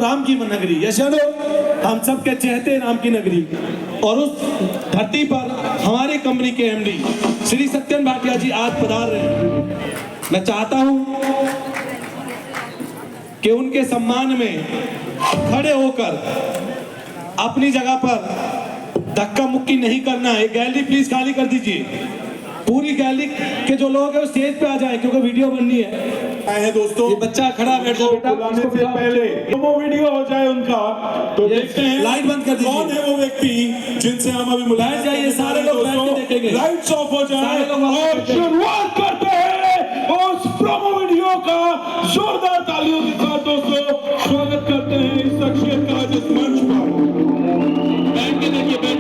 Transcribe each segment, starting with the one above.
राम की नगरी, यशोदो हम सब के चहते राम की नगरी। और उस धरती पर हमारी कंपनी के एमडी श्री सत्यन भाटिया जी आज पधार रहे हैं। मैं चाहता हूं कि उनके सम्मान में खड़े होकर अपनी जगह पर धक्का मुक्की नहीं करना है। गैलरी प्लीज खाली कर दीजिए। पूरी गैलरी के जो लोग हैं वो स्टेज पे आ जाए क्योंकि वीडियो बननी है। दोस्तों ये बच्चा खड़ा बैठ जाओ बेटा, बुलाने से पहले वो वीडियो हो जाए उनका तो देखते हैं लाइट बंद कर दीजिए। कौन है वो व्यक्ति जिनसे हम अभी बुलाए जाइए, सारे लोग बैठ के देखेंगे। लाइट्स ऑफ हो जाए सारे लोग और शुरुआत करते हैं उस प्रोमो वीडियो का जोरदार तालियों के साथ। दोस्तों स्वागत करते हैं इस शख्सियत का जिस मंच पर बैठ के देखिए, बैठ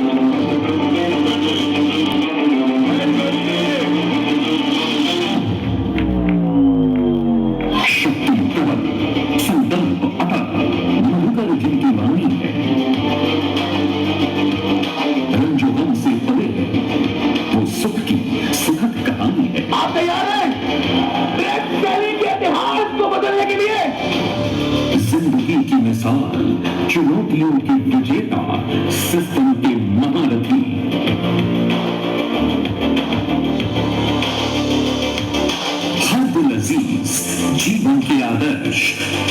चुनौतियों के विजेता, सिस्टम के महारथी, हर दिल अजीज, जीवन के आदर्श,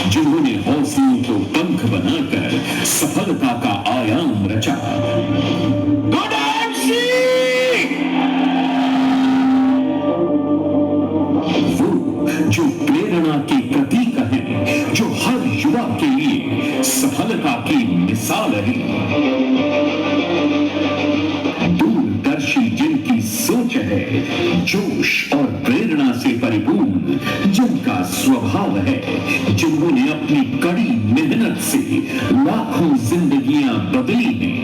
जिन्होंने हौसलों को पंख बनाकर सफलता का आयाम रचा। वो जो प्रेरणा के प्रतीक हैं, जो हर युवा के लिए सफलता की मिसाल है, दूरदर्शी जिनकी सोच है, जोश और प्रेरणा से परिपूर्ण जिनका स्वभाव है, जिन्होंने अपनी कड़ी मेहनत से लाखों जिंदगियां बदली हैं।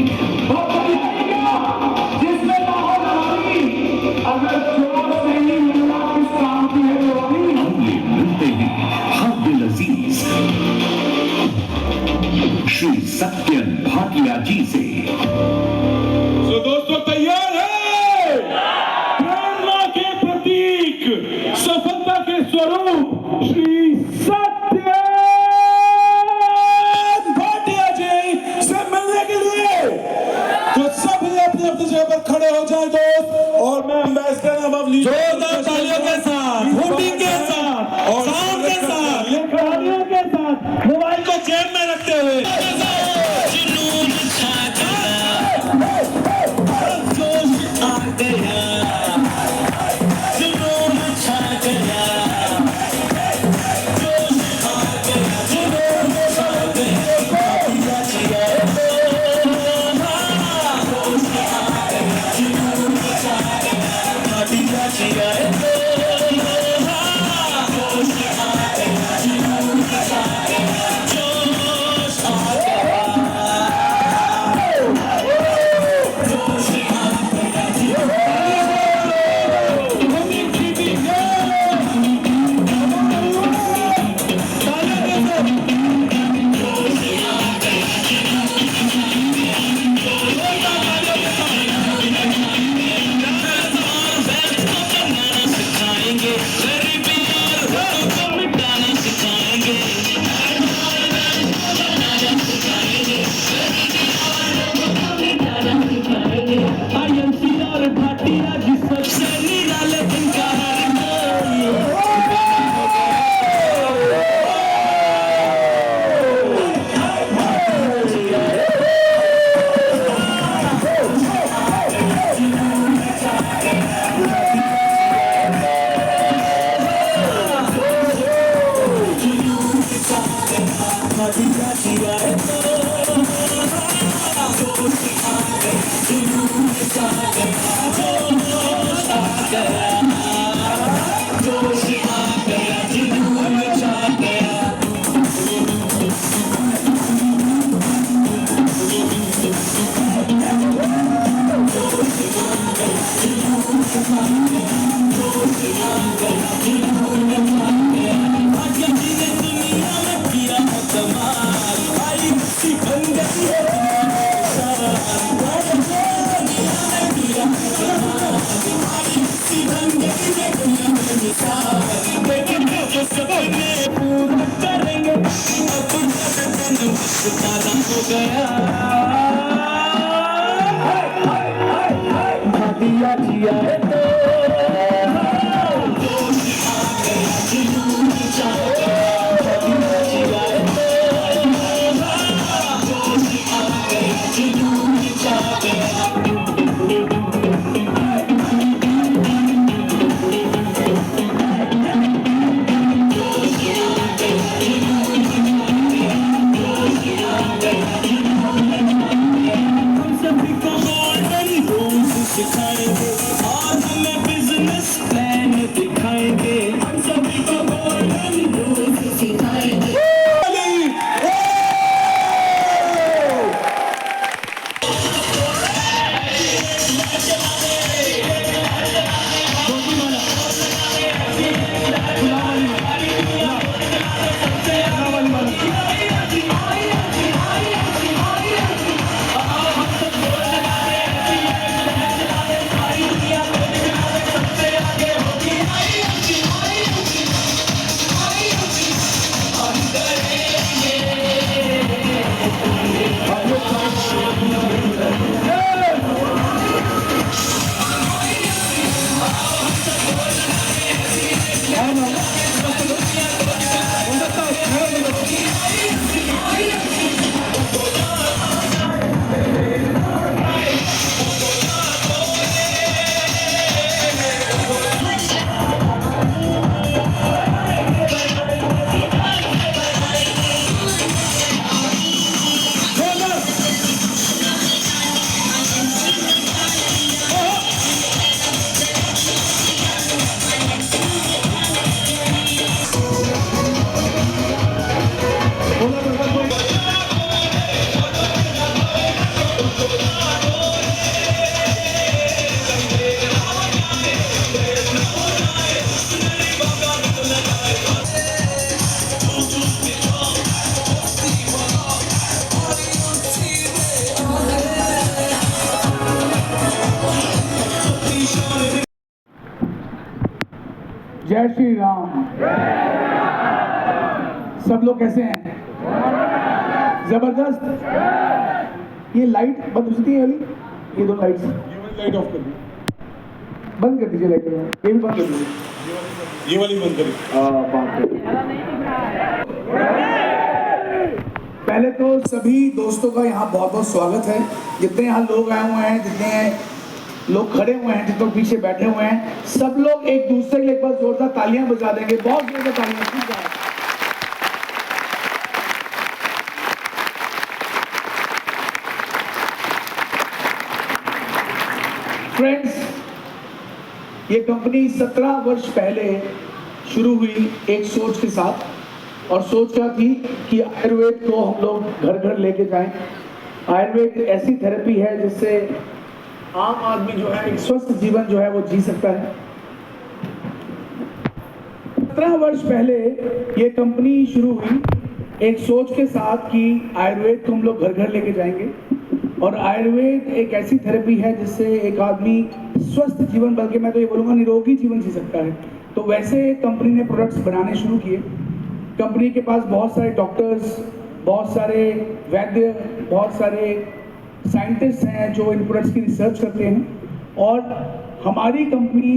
श्री सत्यन भाटिया जी से। तो दोस्तों तैयार है? प्रेरणा के प्रतीक, सफलता के स्वरूप श्री सत्यन भाटिया जी से मिलने के लिए तो सभी अपनी अपनी जगह पर खड़े हो जाए दोस्त। और मैं एम्बेसडर अबली जोरदार तालियों के साथ, हुटिंग के साथ और साउंड के साथ, तालियों के साथ मोबाइल को जेब में रखते हुए गया दिया जिया है तो दिखाएंगे और हमें बिजनेस प्लान दिखाएंगे हम सभी को गोल्डन रूल्स सिखाएंगे जय श्री राम। सब लोग कैसे हैं? जबरदस्त। ये लाइट बंद हो सकती है वाली, ये दो लाइट्स लाइट ऑफ कर दीजिए, बंद कर दीजिए। लाइट ये भी बंद कर दीजिए, ये वाली बंद करिए। पहले तो सभी दोस्तों का यहाँ बहुत बहुत स्वागत है। जितने यहाँ लोग आए हुए हैं, जितने लोग खड़े हुए हैं, जितने पीछे बैठे हुए हैं, सब लोग एक दूसरे के लिए एक बार जोरदार तालियां बजा देंगे। बहुत जोरदार तालियां। ठीक है फ्रेंड्स, ये कंपनी 17 वर्ष पहले शुरू हुई एक सोच के साथ, और सोच क्या थी कि आयुर्वेद को हम लोग घर घर लेके जाएं। आयुर्वेद ऐसी थेरेपी है जिससे आम आदमी जो है एक स्वस्थ जीवन जो है वो जी सकता है। 17 वर्ष पहले ये कंपनी शुरू हुई एक सोच के साथ कि आयुर्वेद को हम लोग घर घर लेके जाएंगे, और आयुर्वेद एक ऐसी थेरेपी है जिससे एक आदमी स्वस्थ जीवन, बल्कि मैं तो ये बोलूँगा निरोगी जीवन जी सकता है। तो वैसे कंपनी ने प्रोडक्ट्स बनाने शुरू किए। कंपनी के पास बहुत सारे डॉक्टर्स, बहुत सारे वैद्य, बहुत सारे साइंटिस्ट हैं जो इन प्रोडक्ट्स की रिसर्च करते हैं, और हमारी कंपनी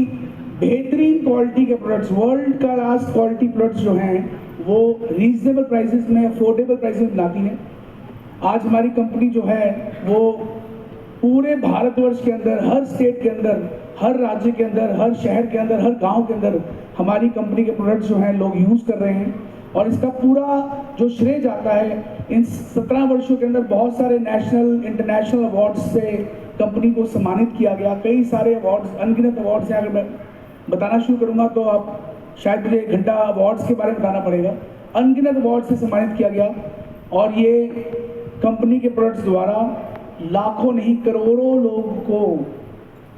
बेहतरीन क्वालिटी के products, world class quality products जो हैं वो रीजनेबल प्राइसेस में, अफोर्डेबल प्राइसेस में लाती है। आज हमारी कंपनी जो है वो पूरे भारतवर्ष के अंदर, हर स्टेट के अंदर, हर राज्य के अंदर, हर शहर के अंदर, हर गांव के अंदर हमारी कंपनी के प्रोडक्ट्स जो हैं लोग यूज़ कर रहे हैं। और इसका पूरा जो श्रेय जाता है, इन 17 वर्षों के अंदर बहुत सारे नेशनल इंटरनेशनल अवार्ड्स से कंपनी को सम्मानित किया गया। कई सारे अवार्ड्स, अनगिनत अवार्ड्स हैं। अगर मैं बताना शुरू करूँगा तो आप शायद मुझे 1 घंटा अवार्ड्स के बारे में बताना पड़ेगा। अनगिनत अवार्ड से सम्मानित किया गया, और ये कंपनी के प्रोडक्ट्स द्वारा लाखों नहीं करोड़ों लोगों को,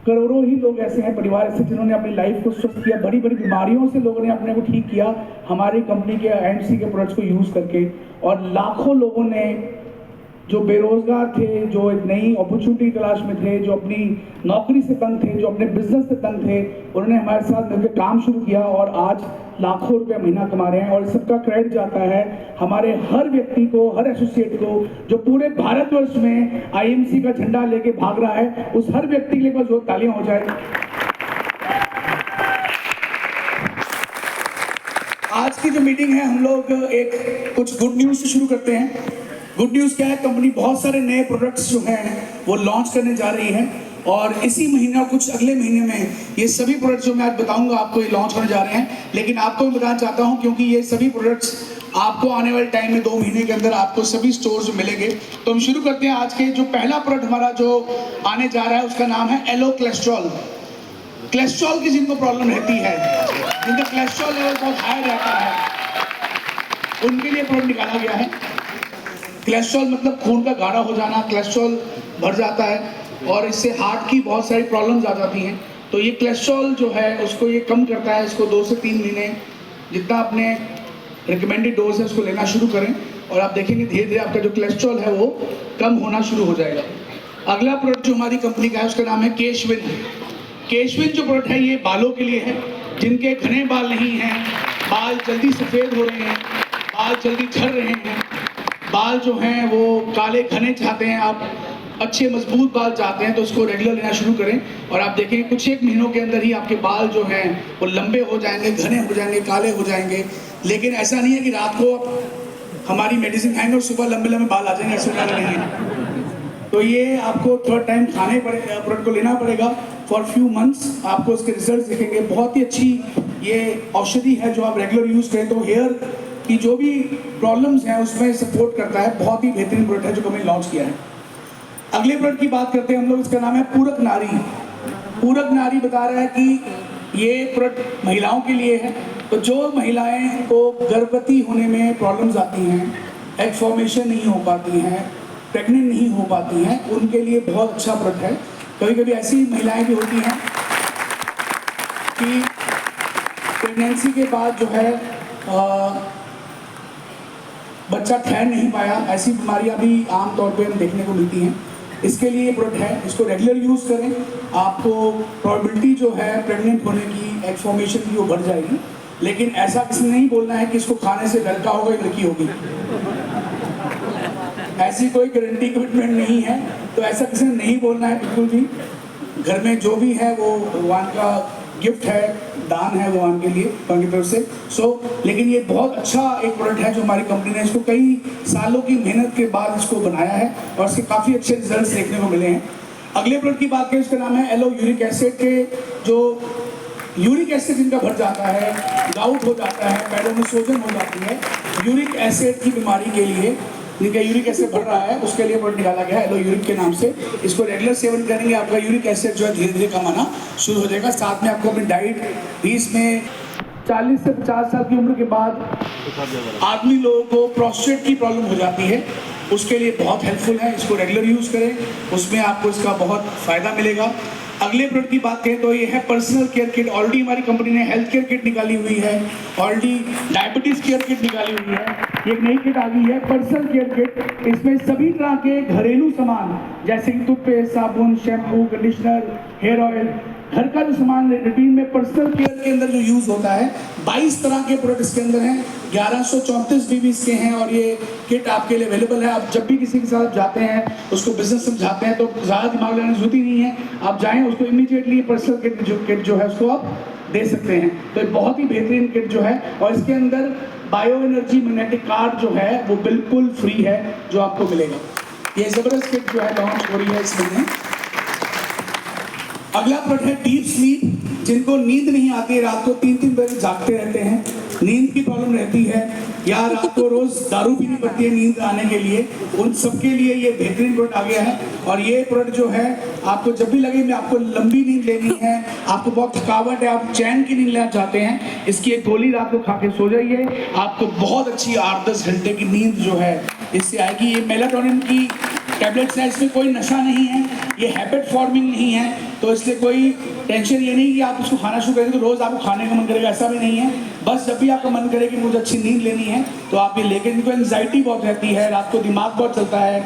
करोड़ों ही लोग ऐसे हैं, परिवार ऐसे जिन्होंने अपनी लाइफ को स्वस्थ किया, बड़ी बड़ी बीमारियों से लोगों ने अपने को ठीक किया हमारी कंपनी के एंड सी के प्रोडक्ट्स को यूज़ करके। और लाखों लोगों ने जो बेरोजगार थे, जो एक नई अपॉर्चुनिटी तलाश में थे, जो अपनी नौकरी से तंग थे, जो अपने बिजनेस से तंग थे, उन्होंने हमारे साथ मिलकर काम शुरू किया और आज लाखों रुपए महीना कमा रहे हैं। और इस सबका क्रेडिट जाता है हमारे हर व्यक्ति को, हर एसोसिएट को, जो पूरे भारतवर्ष में आईएमसी का झंडा लेके भाग रहा है। उस हर व्यक्ति के लिए बस जोर तालियां हो जाए। आज की जो मीटिंग है, हम लोग एक कुछ गुड न्यूज से शुरू करते हैं। गुड न्यूज क्या है, कंपनी बहुत सारे नए प्रोडक्ट्स जो हैं वो लॉन्च करने जा रही है और इसी महीने और कुछ अगले महीने में ये सभी प्रोडक्ट्स जो मैं आज बताऊंगा आपको, ये लॉन्च होने जा रहे हैं। लेकिन आपको भी बताना चाहता हूं क्योंकि ये सभी प्रोडक्ट्स आपको आने वाले टाइम में 2 महीने के अंदर आपको सभी स्टोर्स में मिलेंगे। तो हम शुरू करते हैं। आज के जो पहला प्रोडक्ट हमारा जो आने जा रहा है उसका नाम है एलो कोलेस्ट्रॉल। कोलेस्ट्रॉल की जिनको प्रॉब्लम रहती है, जिनका कोलेस्ट्रॉल लेवल बहुत हाई रहता है, उनके लिए प्रोडक्ट निकाला गया है। कोलेस्ट्रॉल मतलब खून का गाढ़ा हो जाना, कोलेस्ट्रॉल बढ़ जाता है और इससे हार्ट की बहुत सारी प्रॉब्लम्स आ जाती हैं। तो ये कोलेस्ट्रॉल जो है उसको ये कम करता है। इसको 2 से 3 महीने जितना अपने रिकमेंडेड डोज है उसको लेना शुरू करें और आप देखेंगे धीरे धीरे आपका जो कोलेस्ट्रॉल है वो कम होना शुरू हो जाएगा। अगला प्रोडक्ट जो हमारी कंपनी का है उसका नाम है केशविन। केशविन जो प्रोडक्ट है ये बालों के लिए है। जिनके घने बाल नहीं हैं, बाल जल्दी सफ़ेद हो रहे हैं, बाल जल्दी झड़ रहे हैं, बाल जो हैं वो काले घने चाहते हैं, आप अच्छे मजबूत बाल चाहते हैं, तो उसको रेगुलर लेना शुरू करें और आप देखेंगे कुछ एक महीनों के अंदर ही आपके बाल जो हैं वो लंबे हो जाएंगे, घने हो जाएंगे, काले हो जाएंगे। लेकिन ऐसा नहीं है कि रात को हमारी मेडिसिन खाएंगे और सुबह लंबे लंबे बाल आ जाएंगे, ऐसे वाला नहीं है। तो ये आपको 3rd टाइम खाने पड़ेगा, प्रोडक्ट को लेना पड़ेगा फॉर फ्यू मंथ्स। आपको उसके रिजल्ट दिखेंगे। बहुत ही अच्छी ये औषधि है जो आप रेगुलर यूज़ करें तो हेयर की जो भी प्रॉब्लम्स हैं उसमें सपोर्ट करता है। बहुत ही बेहतरीन प्रोडक्ट है जो हमने लॉन्च किया है। अगले प्रोडक्ट की बात करते हैं हम लोग। इसका नाम है पूरक नारी। पूरक नारी बता रहा है कि ये प्रोडक्ट महिलाओं के लिए है। तो जो महिलाएं को गर्भवती होने में प्रॉब्लम्स आती हैं, एग फॉर्मेशन नहीं हो पाती हैं, प्रेग्नेंट नहीं हो पाती हैं, उनके लिए बहुत अच्छा प्रोडक्ट है। कभी कभी ऐसी महिलाएं भी होती हैं कि प्रेगनेंसी के बाद जो है बच्चा ठहर नहीं पाया। ऐसी बीमारियां भी आमतौर पे हम देखने को मिलती हैं। इसके लिए ये प्रोडक्ट है, इसको रेगुलर यूज़ करें। आपको प्रोबेबिलिटी जो है प्रेग्नेंट होने की, एग फॉर्मेशन की, वो बढ़ जाएगी। लेकिन ऐसा किसी ने नहीं बोलना है कि इसको खाने से लड़का होगा या लड़की होगी। ऐसी कोई गारंटी कमिटमेंट नहीं है, तो ऐसा किसी ने नहीं बोलना है बिल्कुल भी। घर में जो भी है वो भगवान का गिफ्ट है, दान है भगवान के लिए, भगवान की तरफ से। लेकिन ये बहुत अच्छा एक प्रोडक्ट है जो हमारी कंपनी ने इसको कई सालों की मेहनत के बाद इसको बनाया है और इसके काफ़ी अच्छे रिजल्ट्स देखने को मिले हैं। अगले प्रोडक्ट की बात करें, उसका नाम है एलो यूरिक एसिड के। जो यूरिक एसिड जिनका बढ़ जाता है, गाउट हो जाता है, पैरों में सूजन हो जाती है, यूरिक एसिड की बीमारी के लिए, जिनका यूरिक एसिड बढ़ रहा है, उसके लिए प्रोडक्ट निकाला गया है एलो यूरिक के नाम से। इसको रेगुलर सेवन करेंगे, आपका यूरिक एसिड जो है धीरे धीरे कम आना शुरू हो जाएगा। साथ में आपको अपनी डाइट भी, इसमें 40 से 50 साल की उम्र के बाद आदमी लोगों को प्रोस्टेट की प्रॉब्लम हो जाती है, उसके लिए बहुत हेल्पफुल है। इसको रेगुलर यूज़ करें, उसमें आपको इसका बहुत फ़ायदा मिलेगा। अगले प्रोडक्ट की बात करें तो ये है पर्सनल केयर किट। ऑलरेडी हमारी कंपनी ने हेल्थ केयर किट निकाली हुई है, ऑलरेडी डायबिटीज़ केयर किट निकाली हुई है। ये एक नई किट आ गई है पर्सनल केयर किट। इसमें सभी तरह के घरेलू सामान जैसे कि टूथपेस्ट, साबुन, शैम्पू, कंडीशनर, हेयर ऑयल, घर का जो सामान रूटीन में पर्सनल केयर के अंदर जो यूज़ होता है, 22 तरह के प्रोडक्ट इसके अंदर हैं। 1134 बीबी इसके हैं और ये किट आपके लिए अवेलेबल है। आप जब भी किसी के साथ जाते हैं, उसको बिजनेस समझाते हैं, तो ज़्यादा दिमाग लगाने की जरूरत ही नहीं है। आप जाएँ, उसको इमीडिएटली पर्सनल किट जो है उसको आप दे सकते हैं। तो बहुत ही बेहतरीन किट जो है, और इसके अंदर बायो एनर्जी मैग्नेटिक कार्ड जो है वो बिल्कुल फ्री है जो आपको मिलेगा। ये ज़बरदस्त किट जो है लॉन्च हो रही है इस महीने। अगला प्रोडक्ट है डीप स्लीप। जिनको नींद नहीं आती है, रात को 3-3 बजे जागते रहते हैं, नींद की प्रॉब्लम रहती है, या रात को रोज दारू पीनी पड़ती है नींद आने के लिए, उन सबके लिए ये बेहतरीन प्रोडक्ट आ गया है। और ये प्रोडक्ट जो है, आपको जब भी लगे मैं आपको लंबी नींद लेनी है, आपको बहुत थकावट है, आप चैन की नींद लेना चाहते हैं, इसकी एक गोली रात को खा के सो जाइए, आपको बहुत अच्छी 8-10 घंटे की नींद जो है इससे आएगी। ये मेलाटोनिन की टैबलेट्स है, इसमें कोई नशा नहीं है, ये हैबिट फॉर्मिंग नहीं है, तो इसलिए कोई टेंशन ये नहीं कि आप इसको खाना शुरू करेंगे तो रोज़ आपको खाने का मन करेगा, ऐसा भी नहीं है। बस जब भी आपका मन करे कि मुझे अच्छी नींद लेनी है तो आप ये लेके, जिनको एंजाइटी बहुत रहती है, रात को दिमाग बहुत चलता है,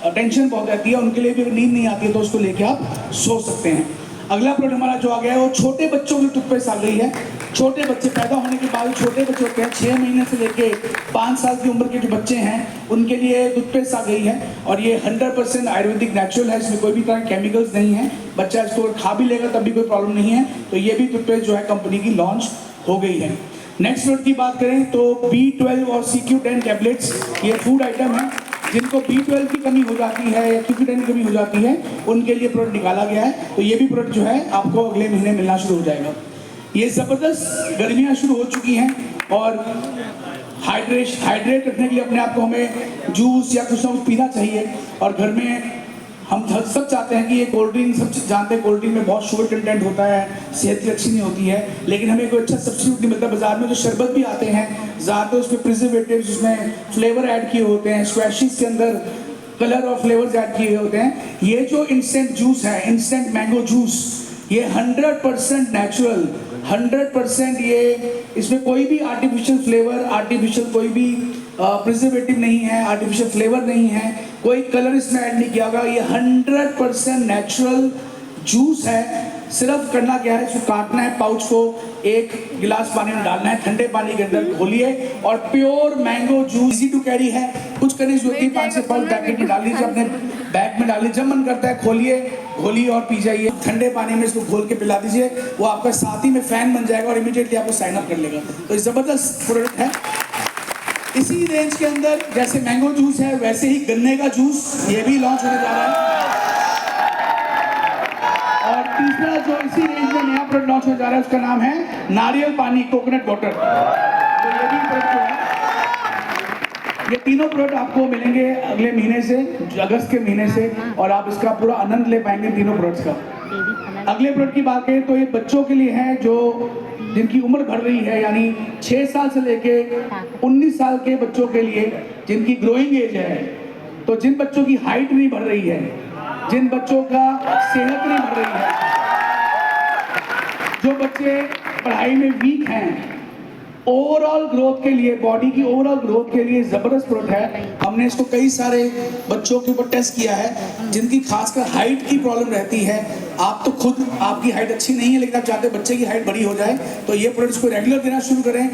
टेंशन बहुत रहती है, उनके लिए भी अगर नींद नहीं आती है तो उसको लेके आप सो सकते हैं। अगला प्रोडक्ट हमारा जो आ गया है वो छोटे बच्चों की टूथपेस्ट आ गई है। छोटे बच्चे पैदा होने के बाद छोटे बच्चे होते हैं, 6 महीने से लेके 5 साल की उम्र के जो बच्चे हैं उनके लिए टूथपेस्ट आ गई है और ये 100% आयुर्वेदिक नेचुरल है, इसमें कोई भी तरह के केमिकल्स नहीं है। बच्चा इसको खा भी लेगा तब भी कोई प्रॉब्लम नहीं है। तो ये भी टूथपेस्ट जो है कंपनी की लॉन्च हो गई है। नेक्स्ट प्रोडक्ट की बात करें तो B12 और CQ10 टैबलेट्स, ये फूड आइटम है। जिनको B12 की कमी हो जाती है या CQ10 की कमी हो जाती है उनके लिए प्रोडक्ट निकाला गया है। तो ये भी प्रोडक्ट जो है आपको अगले महीने मिलना शुरू हो जाएगा। ये ज़बरदस्त गर्मियाँ शुरू हो चुकी हैं और हाइड्रेट रखने के लिए अपने आप को हमें जूस या कुछ ना कुछ पीना चाहिए। और घर में हम सब चाहते हैं कि ये कोल्ड ड्रिंक, सब जानते हैं कोल्ड ड्रिंक में बहुत शुगर कंटेंट होता है, सेहत की अच्छी नहीं होती है, लेकिन हमें कोई अच्छा सब्स्टिट्यूट नहीं मिलता। बाजार में जो शरबत भी आते हैं ज़्यादातर उसमें प्रिजर्वेटिव्स, उसमें फ्लेवर ऐड किए होते हैं, स्क्वैशेस के अंदर कलर और फ्लेवर्स ऐड किए होते हैं। ये जो इंस्टेंट जूस है, इंस्टेंट मैंगो जूस, ये 100% नेचुरल, 100% ये, इसमें कोई भी आर्टिफिशियल फ्लेवर, आर्टिफिशियल कोई भी प्रिजर्वेटिव नहीं है, आर्टिफिशियल फ्लेवर नहीं है, कोई कलर इसमें ऐड नहीं किया होगा। ये 100% नेचुरल जूस है। सिर्फ करना क्या है, इसको काटना है पाउच को, एक गिलास पानी में डालना है, ठंडे पानी के अंदर घोलिए और pure mango juice, easy to carry है, कुछ करने की जरूरत नहीं। 5 से 5 पैकेट में डाल लीजिए, अपने बैग में डालिए, जब मन करता है खोलिए, घोलिए और पी जाइए। ठंडे पानी में इसको घोल के पिला दीजिए, वो आपका साथ ही में फैन बन जाएगा और इमीडिएटली आपको साइन अप कर लेगा। तो ये जबरदस्त प्रोडक्ट है। इसी रेंज के अंदर जैसे मैंगो जूस है वैसे ही गन्ने का जूस ये भी लॉन्च होने जा रहा है। और तीसरा जो इसी रेंज में नया प्रोडक्ट लॉन्च होने जा रहा है उसका नाम है नारियल पानी, कोकोनट वाटर। तो ये भी प्रोडक्ट जो है, ये तीनों प्रोडक्ट आपको मिलेंगे अगले महीने से, अगस्त के महीने से, और आप इसका पूरा आनंद ले पाएंगे तीनों प्रोडक्ट्स का। अगले प्रोडक्ट की बात करें तो ये बच्चों के लिए है जो जिनकी उम्र बढ़ रही है, यानी 6 साल से लेके 19 साल के बच्चों के लिए जिनकी ग्रोइंग एज है। तो जिन बच्चों की हाइट नहीं बढ़ रही है, जिन बच्चों का सेहत नहीं बढ़ रही है, जो बच्चे पढ़ाई में वीक हैं, ओवरऑल ग्रोथ के लिए, बॉडी की ओवरऑल ग्रोथ के लिए जबरदस्त प्रोडक्ट है। हमने इसको कई सारे बच्चों के ऊपर टेस्ट किया है जिनकी खासकर हाइट की प्रॉब्लम रहती है। आप तो खुद, आपकी हाइट अच्छी नहीं है लेकिन आप चाहते हैं बच्चे की हाइट बड़ी हो जाए, तो ये प्रोडक्ट्स को रेगुलर देना शुरू करें।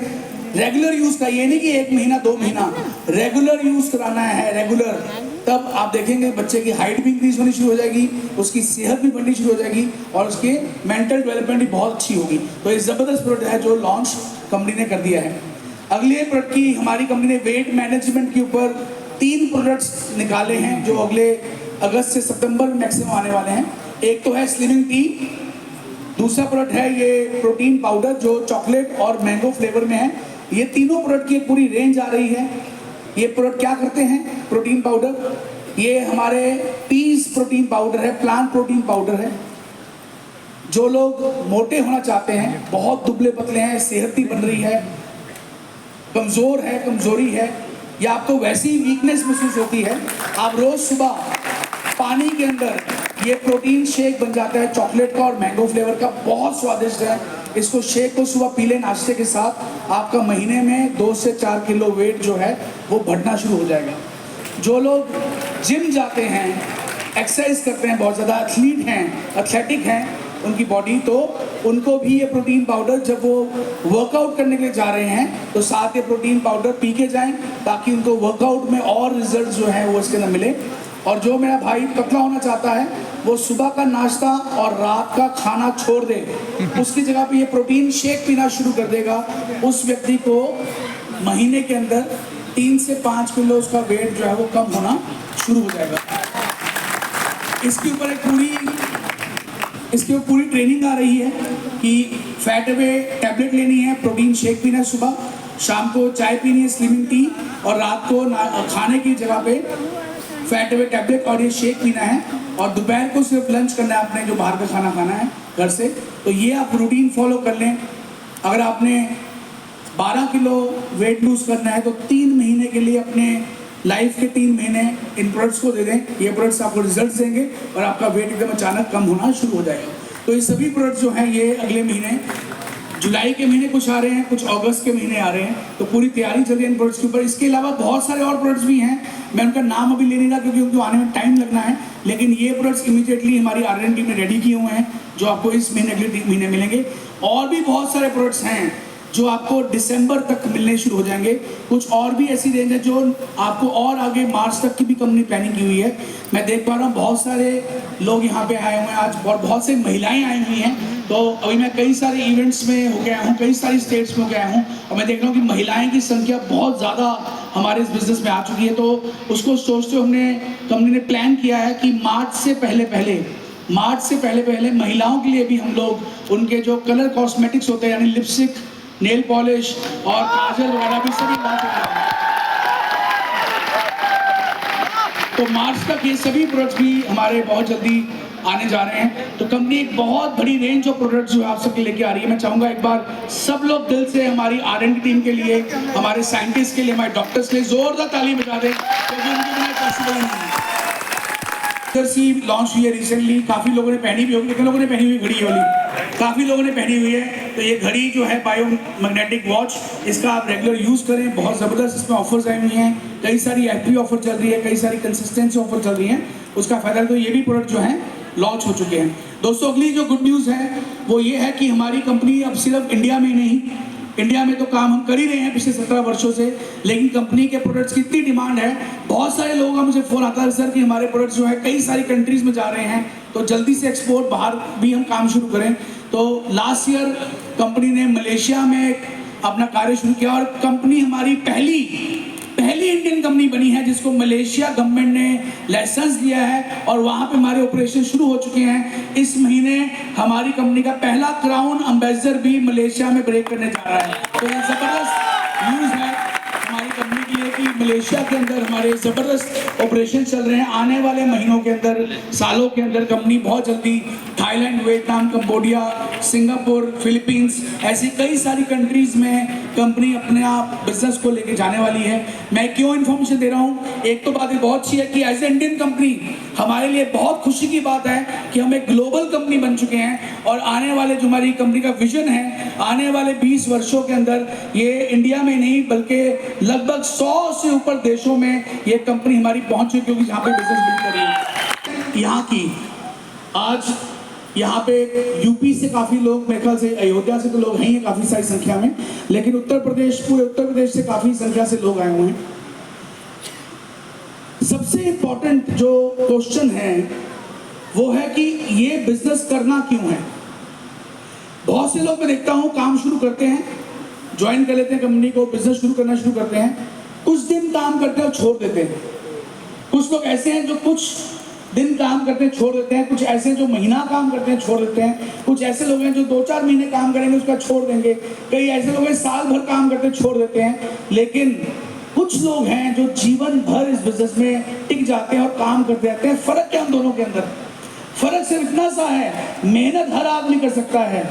रेगुलर यूज का, ये नहीं कि 1 महीना 2 महीना, रेगुलर यूज कराना है, रेगुलर। तब आप देखेंगे बच्चे की हाइट भी इंक्रीज होनी शुरू हो जाएगी, उसकी सेहत भी बढ़नी शुरू हो जाएगी और उसके मेंटल डेवलपमेंट भी बहुत अच्छी होगी। तो ये जबरदस्त प्रोडक्ट है जो लॉन्च कंपनी ने कर दिया है। अगले प्रोडक्ट की हमारी कंपनी ने वेट मैनेजमेंट के ऊपर 3 प्रोडक्ट्स निकाले हैं जो अगले अगस्त से सितंबर में मैक्सिमम आने वाले हैं। एक तो है स्लिमिंग टी, दूसरा प्रोडक्ट है ये प्रोटीन पाउडर जो चॉकलेट और मैंगो फ्लेवर में है। ये तीनों प्रोडक्ट की एक पूरी रेंज आ रही है। ये प्रोडक्ट क्या करते हैं? प्रोटीन पाउडर, ये हमारे पीस प्रोटीन पाउडर है, प्लांट प्रोटीन पाउडर है। जो लोग मोटे होना चाहते हैं, बहुत दुबले पतले हैं, सेहत नहीं बन रही है, कमजोर है, कमजोरी है, या आपको वैसी वीकनेस महसूस होती है, आप रोज सुबह पानी के अंदर ये प्रोटीन शेक बन जाता है चॉकलेट का और मैंगो फ्लेवर का, बहुत स्वादिष्ट है। इसको शेक को सुबह पी लें नाश्ते के साथ, आपका महीने में 2 से 4 किलो वेट जो है वो बढ़ना शुरू हो जाएगा। जो लोग जिम जाते हैं, एक्सरसाइज करते हैं, बहुत ज़्यादा एथलीट हैं, एथलेटिक हैं उनकी बॉडी, तो उनको भी ये प्रोटीन पाउडर, जब वो वर्कआउट करने के लिए जा रहे हैं तो साथ ये प्रोटीन पाउडर पी के जाएं ताकि उनको वर्कआउट में और रिजल्ट जो है वो इसके अंदर मिले। और जो मेरा भाई पतला होना चाहता है वो सुबह का नाश्ता और रात का खाना छोड़ दे, उसकी जगह पे ये प्रोटीन शेक पीना शुरू कर देगा। उस व्यक्ति को महीने के अंदर 3 से 5 किलो उसका वेट जो है वो कम होना शुरू हो जाएगा। इसके ऊपर पूरी ट्रेनिंग आ रही है कि फैट अवे टैबलेट लेनी है, प्रोटीन शेक पीना है सुबह, शाम को चाय पीनी है स्लिमिंग टी, और रात को खाने की जगह पे फैट अवे टैबलेट और ये शेक पीना है, और दोपहर को सिर्फ लंच करना है आपने, जो बाहर का खाना खाना है घर से। तो ये आप रूटीन फॉलो कर लें। अगर आपने 12 किलो वेट लूज करना है तो 3 महीने के लिए अपने लाइफ के 3 महीने इन प्रोडक्ट्स को दे दें। ये प्रोडक्ट्स आपको रिजल्ट देंगे और आपका वेट एकदम अचानक कम होना शुरू हो जाएगा। तो ये सभी प्रोडक्ट्स जो हैं ये अगले महीने, जुलाई के महीने कुछ आ रहे हैं, कुछ अगस्त के महीने आ रहे हैं, तो पूरी तैयारी चल रही है इन प्रोडक्ट्स के ऊपर। इसके अलावा बहुत सारे और प्रोडक्ट्स भी हैं मैं उनका नाम अभी ले नहीं रहा क्योंकि उनको आने में टाइम लगना है, लेकिन ये प्रोडक्ट्स इमीडिएटली हमारी R&D टीम ने रेडी किए हुए हैं जो आपको इस महीने अगले महीने मिलेंगे। और भी बहुत सारे प्रोडक्ट्स हैं जो आपको दिसंबर तक मिलने शुरू हो जाएंगे। कुछ और भी ऐसी रेंज है जो आपको और आगे मार्च तक की भी कंपनी प्लानिंग की हुई है। मैं देख पा रहा हूँ बहुत सारे लोग यहाँ पे आए हुए हैं आज, बहुत से महिलाएं आई हुई हैं। तो अभी मैं कई सारे इवेंट्स में हो गया हूँ, कई सारी स्टेट्स में हो गया हूँ और मैं देख रहा हूँ कि महिलाएं की संख्या बहुत ज़्यादा हमारे इस बिजनेस में आ चुकी है। तो उसको सोचते हुए कंपनी ने प्लान किया है कि मार्च से पहले महिलाओं के लिए भी हम लोग उनके जो कलर कॉस्मेटिक्स होते हैं यानी लिपस्टिक, नेल पॉलिश और काजल वगैरह भी सभी लॉन्च हो रहे हैं। तो मार्च तक ये सभी प्रोडक्ट्स भी हमारे बहुत जल्दी आने जा रहे हैं। तो कंपनी एक बहुत बड़ी रेंज ऑफ प्रोडक्ट्स जो आप सबके लेके आ रही है। मैं चाहूंगा एक बार सब लोग दिल से हमारी R&D टीम के लिए, हमारे साइंटिस्ट के लिए, हमारे डॉक्टर्स के लिए जोरदार ताली बजा दें क्योंकि उनके बिना पॉसिबल नहीं है। लॉन्च हुई है रिसेंटली, काफी लोगों ने पहनी भी होगी, कितने लोगों ने पहनी हुई घड़ी वाली, काफी लोगों ने पहनी हुई है। तो ये घड़ी जो है बायो मैग्नेटिक वॉच, इसका आप रेगुलर यूज करें। बहुत जबरदस्त इसमें ऑफर्स आई हुई हैं, कई सारी FP ऑफर चल रही है, कई सारी कंसिस्टेंसी ऑफर चल रही है, उसका फायदा। तो ये भी प्रोडक्ट जो है लॉन्च हो चुके हैं। दोस्तों अगली जो गुड न्यूज़ है वो ये है कि हमारी कंपनी अब सिर्फ इंडिया में नहीं, इंडिया में तो काम हम कर ही रहे हैं पिछले 17 वर्षों से, लेकिन कंपनी के प्रोडक्ट्स की इतनी डिमांड है, बहुत सारे लोगों का मुझे फ़ोन आता है सर कि हमारे प्रोडक्ट्स जो है कई सारी कंट्रीज़ में जा रहे हैं, तो जल्दी से एक्सपोर्ट बाहर भी हम काम शुरू करें। तो लास्ट ईयर कंपनी ने मलेशिया में अपना कार्य शुरू किया और कंपनी हमारी पहली इंडियन कंपनी बनी है जिसको मलेशिया गवर्नमेंट ने लाइसेंस दिया है और वहाँ पे हमारे ऑपरेशन शुरू हो चुके हैं। इस महीने हमारी कंपनी का पहला क्राउन एम्बेसडर भी मलेशिया में ब्रेक करने जा रहा है। तो ये ज़बरदस्त न्यूज़ है हमारी कंपनी के लिए कि मलेशिया के अंदर हमारे ज़बरदस्त ऑपरेशन चल रहे हैं। आने वाले महीनों के अंदर, सालों के अंदर कंपनी बहुत जल्दी Thailand, Vietnam, Cambodia, Singapore, Philippines, ऐसी कई सारी कंट्रीज़ में कंपनी अपने आप बिजनेस को लेके जाने वाली है। मैं क्यों इन्फॉर्मेशन दे रहा हूँ, एक तो बात बहुत अच्छी है कि एज ए इंडियन कंपनी हमारे लिए बहुत खुशी की बात है कि हम एक ग्लोबल कंपनी बन चुके हैं और आने वाले जो हमारी कंपनी का विजन है, आने वाले 20 वर्षों के अंदर ये इंडिया में नहीं बल्कि लगभग 100 से ऊपर देशों में ये कंपनी हमारी पहुंच चुकी होगी जहाँ पे बिजनेस बिल्ड कर रही है। यहाँ की आज यहाँ पे यूपी से काफ़ी लोग, मेरे ख्याल से अयोध्या से तो लोग हैं काफ़ी सारी संख्या में, लेकिन पूरे उत्तर प्रदेश से काफ़ी संख्या से लोग आए हुए हैं। सबसे इम्पोर्टेंट जो क्वेश्चन है वो है कि ये बिजनेस करना क्यों है। बहुत से लोग मैं देखता हूँ काम शुरू करते हैं, ज्वाइन कर लेते हैं कंपनी को, बिजनेस शुरू करना शुरू करते हैं, कुछ दिन काम करते हैं और छोड़ देते हैं। कुछ लोग ऐसे हैं जो कुछ दिन काम करते हैं छोड़ देते हैं, कुछ ऐसे जो महीना काम करते हैं छोड़ देते हैं, कुछ ऐसे लोग हैं जो 2-4 महीने काम करेंगे उसका छोड़ देंगे, कई ऐसे लोग हैं साल भर काम करते हैं छोड़ देते हैं, लेकिन कुछ लोग हैं जो जीवन भर इस बिजनेस में टिक जाते हैं और काम करते रहते हैं। फर्क क्या हम दोनों के अंदर? फर्क सिर्फ इतना सा है, मेहनत हर आदमी कर सकता है,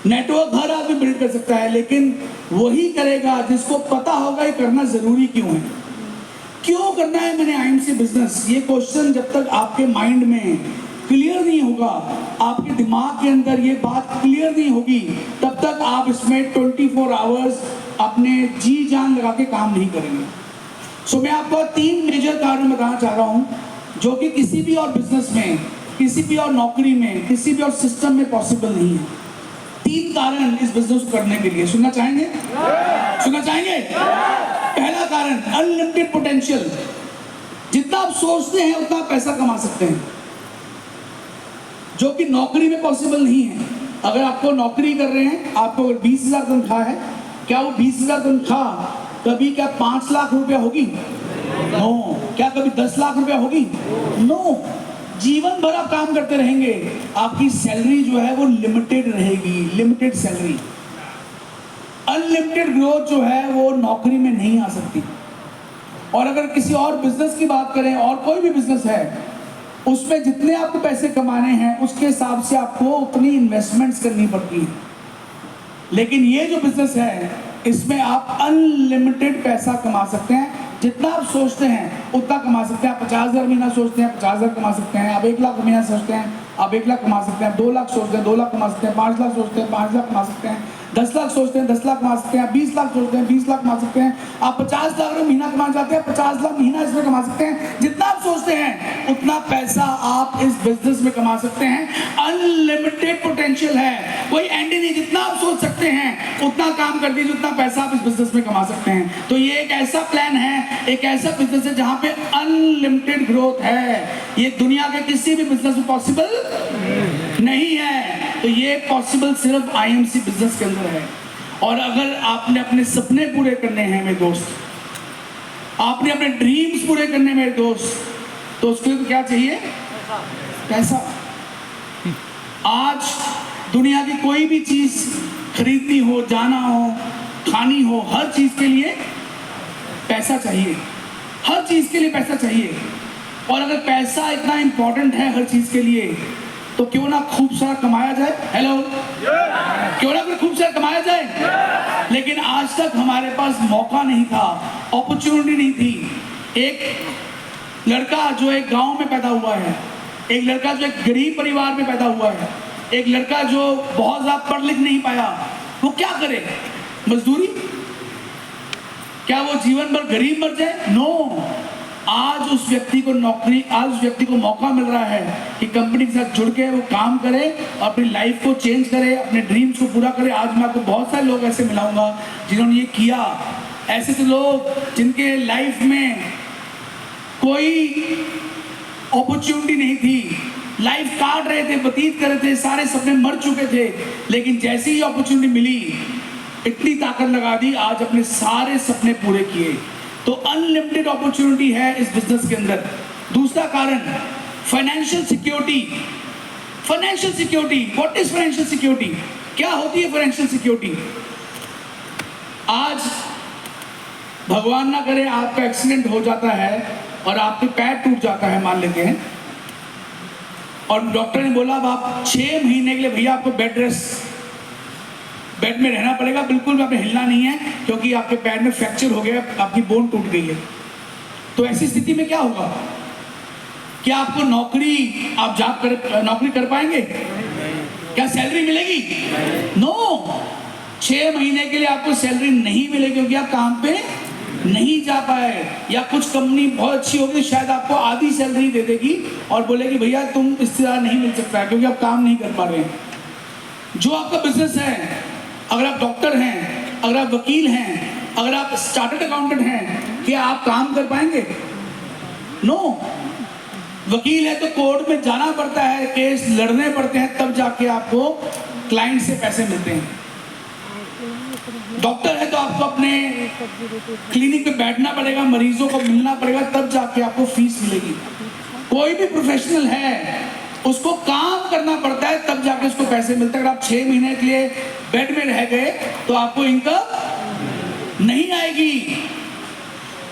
नेटवर्क हर आदमी बिल्ड कर सकता है, लेकिन वही करेगा जिसको पता होगा ये करना जरूरी क्यों है, क्यों करना है मैंने IMC बिजनेस। ये क्वेश्चन जब तक आपके माइंड में क्लियर नहीं होगा, आपके दिमाग के अंदर ये बात क्लियर नहीं होगी, तब तक आप इसमें 24 आवर्स अपने जी जान लगा के काम नहीं करेंगे। सो मैं आपको 3 मेजर कारण बताना चाह रहा हूँ जो कि किसी भी और बिजनेस में, किसी भी और नौकरी में, किसी भी और सिस्टम में पॉसिबल नहीं है। 3 कारण इस बिजनेस को करने के लिए। सुनना चाहेंगे? सुनना चाहेंगे? पहला कारण अनलिमिटेड पोटेंशियल। जितना आप सोचते हैं उतना पैसा कमा सकते हैं, जो कि नौकरी में पॉसिबल नहीं है। अगर आपको नौकरी कर रहे हैं, आपको अगर 20,000 तनख्वाह है, क्या वो 20,000 तनख्वाह कभी क्या 5 लाख रुपया होगी? नो। क्या कभी 10 लाख रुपया होगी? नो। जीवन भर आप काम करते रहेंगे, आपकी सैलरी जो है वो लिमिटेड रहेगी, लिमिटेड सैलरी। अनलिमिटेड ग्रोथ जो है वो नौकरी में नहीं आ सकती। और अगर किसी और बिजनेस की बात करें, और कोई भी बिजनेस है, उसमें जितने आपको पैसे कमाने हैं उसके हिसाब से आपको उतनी इन्वेस्टमेंट्स करनी पड़ती है। लेकिन ये जो बिजनेस है इसमें आप अनलिमिटेड पैसा कमा सकते हैं, जितना आप सोचते हैं उतना कमा सकते हैं। आप 50,000 महीना सोचते हैं 50,000 कमा सकते हैं, आप 1 लाख महीना सोचते हैं आप 1 लाख कमा सकते हैं, 2 लाख सोचते हैं 2 लाख कमा सकते हैं, 5 लाख सोचते हैं 5 लाख कमा सकते हैं, 10 लाख सोचते हैं 10 लाख कमा सकते हैं, 20 लाख सोचते हैं 20 लाख कमा सकते हैं, आप 50 लाख रुपये महीना कमा जाते हैं 50 लाख महीना इसमें कमा सकते हैं। जितना आप सोचते हैं उतना पैसा आप इस बिजनेस में कमा सकते हैं। अनलिमिटेड पोटेंशियल है, कोई एंड ही नहीं। जितना आप सोच सकते हैं उतना काम कर दीजिए, उतना पैसा आप इस बिजनेस में कमा सकते हैं। तो ये एक ऐसा प्लान है, एक ऐसा बिजनेस है जहां पे अनलिमिटेड ग्रोथ है। ये दुनिया के किसी भी बिजनेस में पॉसिबल नहीं है। तो ये पॉसिबल सिर्फ आईएमसी बिजनेस के अंदर है। और अगर आपने अपने सपने पूरे करने हैं मेरे दोस्त, आपने अपने ड्रीम्स पूरे करने हैं मेरे दोस्त, तो उसके लिए तो क्या चाहिए? पैसा। आज दुनिया की कोई भी चीज खरीदनी हो, जाना हो, खानी हो, हर चीज के लिए पैसा चाहिए। हर चीज के लिए पैसा चाहिए। और अगर पैसा इतना इंपॉर्टेंट है हर चीज के लिए, तो क्यों ना खूब सारा कमाया जाए। हेलो, क्यों ना खूब सारा कमाया जाए। लेकिन आज तक हमारे पास मौका नहीं था, अपॉर्चुनिटी नहीं थी। एक लड़का जो एक गांव में पैदा हुआ है, एक लड़का जो एक गरीब परिवार में पैदा हुआ है, एक लड़का जो बहुत ज्यादा पढ़ लिख नहीं पाया, वो क्या करे? मजदूरी? क्या वो जीवन भर गरीब मर जाए? नो। आज उस व्यक्ति को नौकरी, आज उस व्यक्ति को मौका मिल रहा है कि कंपनी के साथ जुड़ के वो काम करे और अपनी लाइफ को चेंज करे, अपने ड्रीम्स को पूरा करे। आज मैं आपको बहुत सारे लोग ऐसे मिलाऊंगा जिन्होंने ये किया। ऐसे तो लोग जिनके लाइफ में कोई अपॉर्चुनिटी नहीं थी, लाइफ काट रहे थे, व्यतीत कर रहे थे, सारे सपने मर चुके थे, लेकिन जैसे ही अपॉर्चुनिटी मिली इतनी ताकत लगा दी, आज अपने सारे सपने पूरे किए। तो अनलिमिटेड अपॉर्चुनिटी है इस बिजनेस के अंदर। दूसरा कारण, financial security. Financial security, what is financial security? क्या होती है फाइनेंशियल सिक्योरिटी? आज भगवान ना करे आपका एक्सीडेंट हो जाता है और आपके पैर टूट जाता है, मान लेते हैं, और डॉक्टर ने बोला अब आप 6 महीने के लिए भैया आपको बेड रेस्ट, बेड में रहना पड़ेगा, बिल्कुल आपने हिलना नहीं है क्योंकि आपके पैर में फ्रैक्चर हो गया, आपकी बोन टूट गई है। तो ऐसी स्थिति में क्या होगा? क्या आपको नौकरी, आप नौकरी कर पाएंगे? क्या सैलरी मिलेगी? नो। 6 महीने के लिए आपको सैलरी नहीं मिलेगी क्योंकि आप काम पे नहीं जा पाए, या कुछ कंपनी बहुत अच्छी होगी शायद आपको आधी सैलरी दे देगी और बोलेगी भैया तुम इससे ज़्यादा नहीं मिल सकता है क्योंकि आप काम नहीं कर पा रहे हैं। जो आपका बिजनेस है, अगर आप डॉक्टर हैं, अगर आप वकील हैं, अगर आप चार्टर्ड अकाउंटेंट हैं, क्या आप काम कर पाएंगे? नो। वकील है तो कोर्ट में जाना पड़ता है, केस लड़ने पड़ते हैं, तब जाके आपको क्लाइंट से पैसे मिलते हैं। डॉक्टर है तो आपको अपने क्लिनिक पे बैठना पड़ेगा, मरीजों को मिलना पड़ेगा, तब जाके आपको फीस मिलेगी। कोई भी प्रोफेशनल है उसको काम करना पड़ता है, तब जाके उसको पैसे मिलते हैं। अगर आप 6 महीने के लिए बेड में रह गए तो आपको इनकम नहीं आएगी।